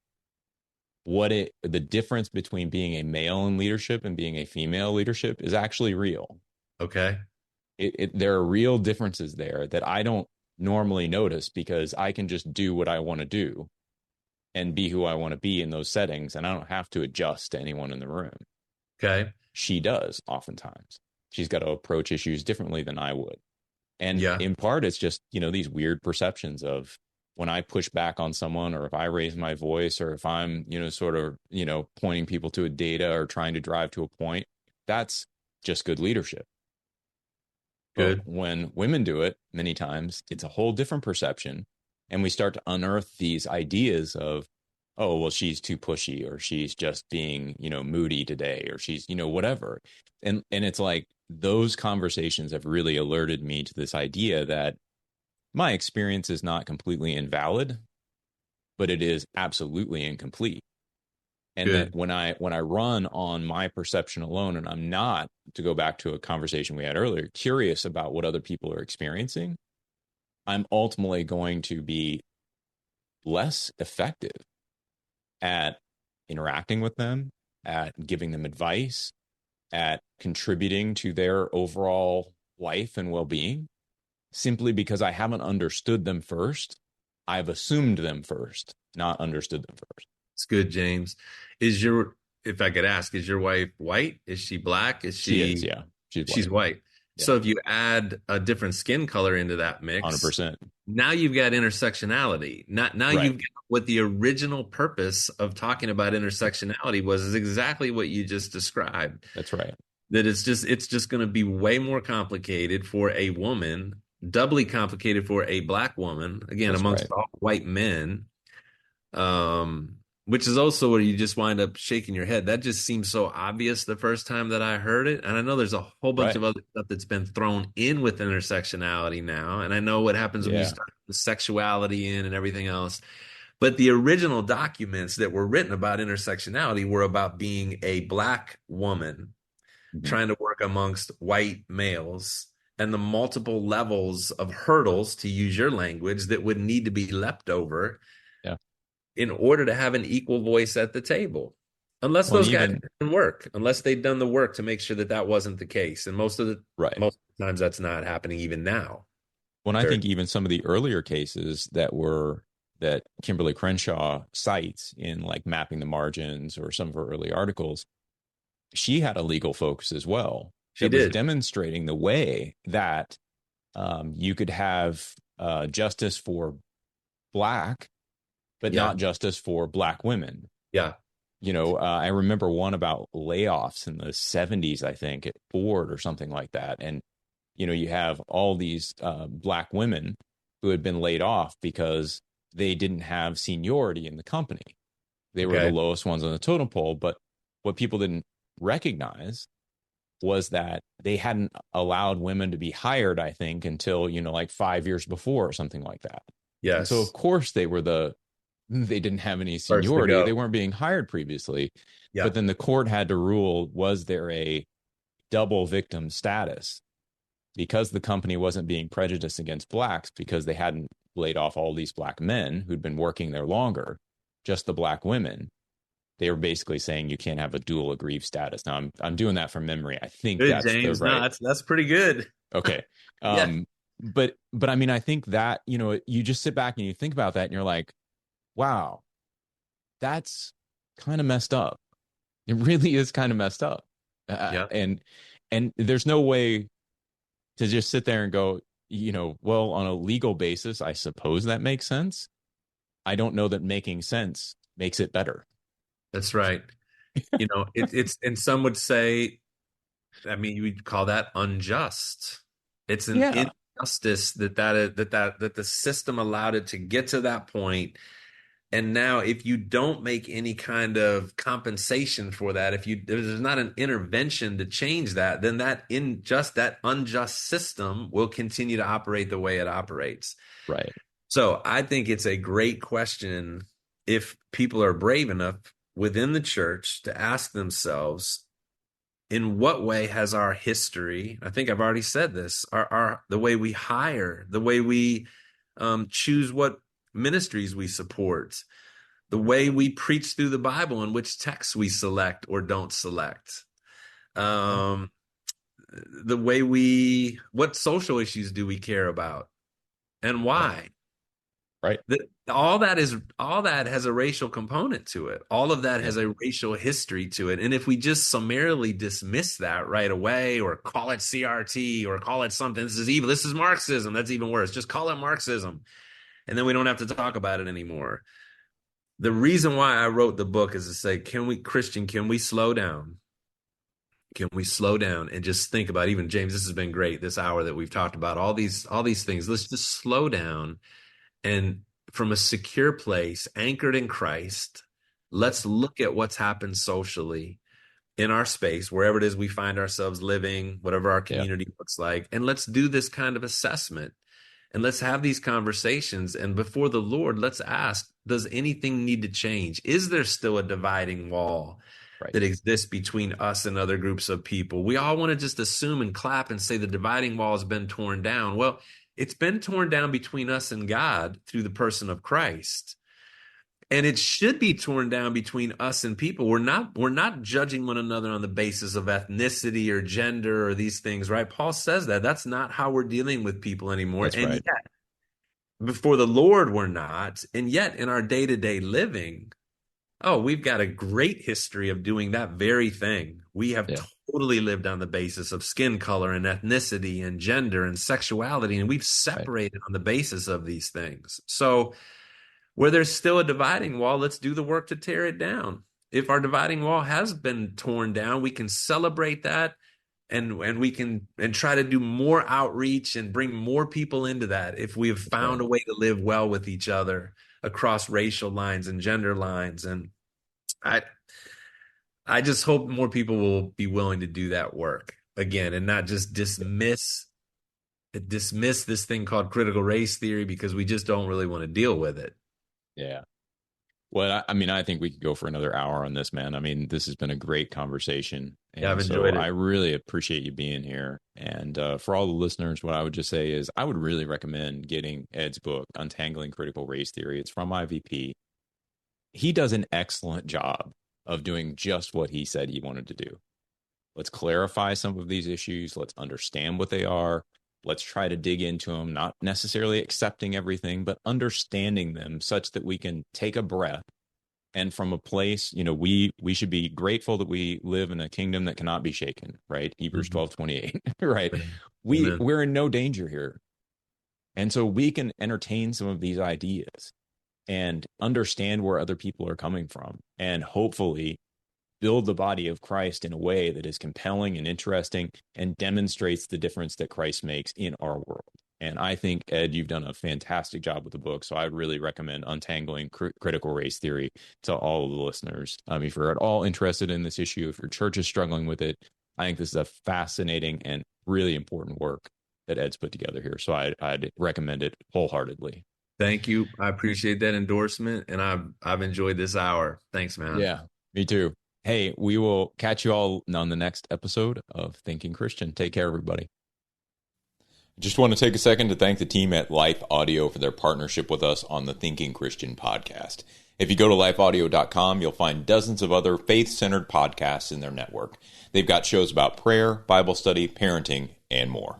the difference between being a male in leadership and being a female leadership is actually real. Okay. There are real differences there that I don't normally notice because I can just do what I want to do and be who I want to be in those settings. And I don't have to adjust to anyone in the room. Okay. She does oftentimes. She's got to approach issues differently than I would. And in part, it's just, these weird perceptions of when I push back on someone, or if I raise my voice, or if I'm, pointing people to a data or trying to drive to a point, that's just good leadership. Good. But when women do it, many times it's a whole different perception. And we start to unearth these ideas of, oh, well, she's too pushy, or she's just being, moody today, or she's, whatever. And it's like those conversations have really alerted me to this idea that my experience is not completely invalid, but it is absolutely incomplete. And that when I run on my perception alone, and I'm not, to go back to a conversation we had earlier, curious about what other people are experiencing, I'm ultimately going to be less effective at interacting with them, at giving them advice, at contributing to their overall life and well-being, simply because I haven't understood them first. I've assumed them first, not understood them first. It's good, James. If I could ask, is your wife white? Is she black? She is, yeah. She's white. Yeah. So if you add a different skin color into that mix, 100%. Now you've got intersectionality. Now right. You've got what the original purpose of talking about intersectionality was, is exactly what you just described. That's right. That it's just going to be way more complicated for a woman, doubly complicated for a black woman, again, that's amongst all white men. Which is also where you just wind up shaking your head. That just seems so obvious the first time that I heard it. And I know there's a whole bunch of other stuff that's been thrown in with intersectionality now. And I know what happens when you start the sexuality in and everything else. But the original documents that were written about intersectionality were about being a black woman trying to work amongst white males, and the multiple levels of hurdles, to use your language, that would need to be leapt over in order to have an equal voice at the table. Unless those guys didn't work, unless they'd done the work to make sure that that wasn't the case. And most of the times that's not happening even now. When I think even some of the earlier cases that Kimberly Crenshaw cites in like Mapping the Margins or some of her early articles, she had a legal focus as well. She was demonstrating the way that you could have justice for black, but not justice for black women. Yeah. I remember one about layoffs in the 70s, I think, at Ford or something like that. And, you have all these black women who had been laid off because they didn't have seniority in the company. They were the lowest ones on the totem pole. But what people didn't recognize was that they hadn't allowed women to be hired, I think, until, like 5 years before or something like that. Yes. And so, of course, they didn't have any seniority. They weren't being hired previously. Yeah. But then the court had to rule, was there a double victim status? Because the company wasn't being prejudiced against blacks because they hadn't laid off all these black men who'd been working there longer, just the black women. They were basically saying you can't have a dual aggrieved status. Now I'm doing that from memory. I think good, that's James. No, that's pretty good. Okay. But I mean, I think that, you just sit back and you think about that and you're like, wow, that's kind of messed up. It really is kind of messed up. And there's no way to just sit there and go, well, on a legal basis, I suppose that makes sense. I don't know that making sense makes it better. That's right. It's and some would say, I mean, you would call that unjust. It's an injustice that the system allowed it to get to that point. And now if you don't make any kind of compensation for that, if there's not an intervention to change that, then that unjust system will continue to operate the way it operates. Right. So I think it's a great question if people are brave enough within the church to ask themselves, in what way has our history, I think I've already said this, the way we hire, the way we choose what ministries we support, the way we preach through the Bible and which texts we select or don't select, the way what social issues do we care about and why? Right. All that has a racial component to it. All of that has a racial history to it. And if we just summarily dismiss that right away, or call it CRT, or call it something, this is evil, this is Marxism, that's even worse. Just call it Marxism. And then we don't have to talk about it anymore. The reason why I wrote the book is to say, can we slow down? Can we slow down and just think about, even James, this has been great, this hour that we've talked about all these things. Let's just slow down, and from a secure place, anchored in Christ, let's look at what's happened socially in our space, wherever it is we find ourselves living, whatever our community looks like. And let's do this kind of assessment. and let's have these conversations. And before the Lord, let's ask, does anything need to change? Is there still a dividing wall that exists between us and other groups of people? We all want to just assume and clap and say the dividing wall has been torn down. Well, it's been torn down between us and God through the person of Christ. And it should be torn down between us and people. We're not judging one another on the basis of ethnicity or gender or these things, right? Paul says that. That's not how we're dealing with people anymore. That's and right. Yet, before the Lord, we're not. And yet, in our day-to-day living, we've got a great history of doing that very thing. We have totally lived on the basis of skin color and ethnicity and gender and sexuality, and we've separated on the basis of these things. So where there's still a dividing wall, let's do the work to tear it down. If our dividing wall has been torn down, we can celebrate that, and we can try to do more outreach and bring more people into that if we have found a way to live well with each other across racial lines and gender lines. And I just hope more people will be willing to do that work again and not just dismiss this thing called critical race theory because we just don't really want to deal with it. Yeah. Well, I mean, I think we could go for another hour on this, man. I mean, this has been a great conversation. And I've enjoyed it. I really appreciate you being here. And for all the listeners, what I would just say is I would really recommend getting Ed's book, Untangling Critical Race Theory. It's from IVP. He does an excellent job of doing just what he said he wanted to do. Let's clarify some of these issues. Let's understand what they are. Let's try to dig into them, not necessarily accepting everything, but understanding them such that we can take a breath. And from a place, we should be grateful that we live in a kingdom that cannot be shaken, right? Hebrews 12:28, right? We're in no danger here. And so we can entertain some of these ideas and understand where other people are coming from and hopefully build the body of Christ in a way that is compelling and interesting and demonstrates the difference that Christ makes in our world. And I think, Ed, you've done a fantastic job with the book. So I really recommend Untangling Critical Race Theory to all of the listeners. If you're at all interested in this issue, if your church is struggling with it, I think this is a fascinating and really important work that Ed's put together here. So I'd recommend it wholeheartedly. Thank you. I appreciate that endorsement, and I've enjoyed this hour. Thanks, man. Yeah, me too. Hey, we will catch you all on the next episode of Thinking Christian. Take care, everybody. Just want to take a second to thank the team at Life Audio for their partnership with us on the Thinking Christian podcast. If you go to lifeaudio.com, you'll find dozens of other faith-centered podcasts in their network. They've got shows about prayer, Bible study, parenting, and more.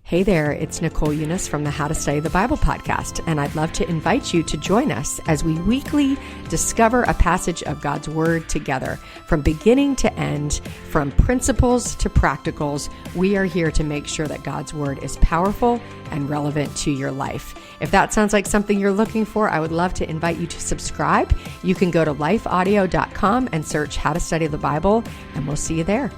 Hey there, it's Nicole Eunice from the How to Study the Bible podcast, and I'd love to invite you to join us as we weekly discover a passage of God's Word together. From beginning to end, from principles to practicals, we are here to make sure that God's Word is powerful and relevant to your life. If that sounds like something you're looking for, I would love to invite you to subscribe. You can go to lifeaudio.com and search How to Study the Bible, and we'll see you there.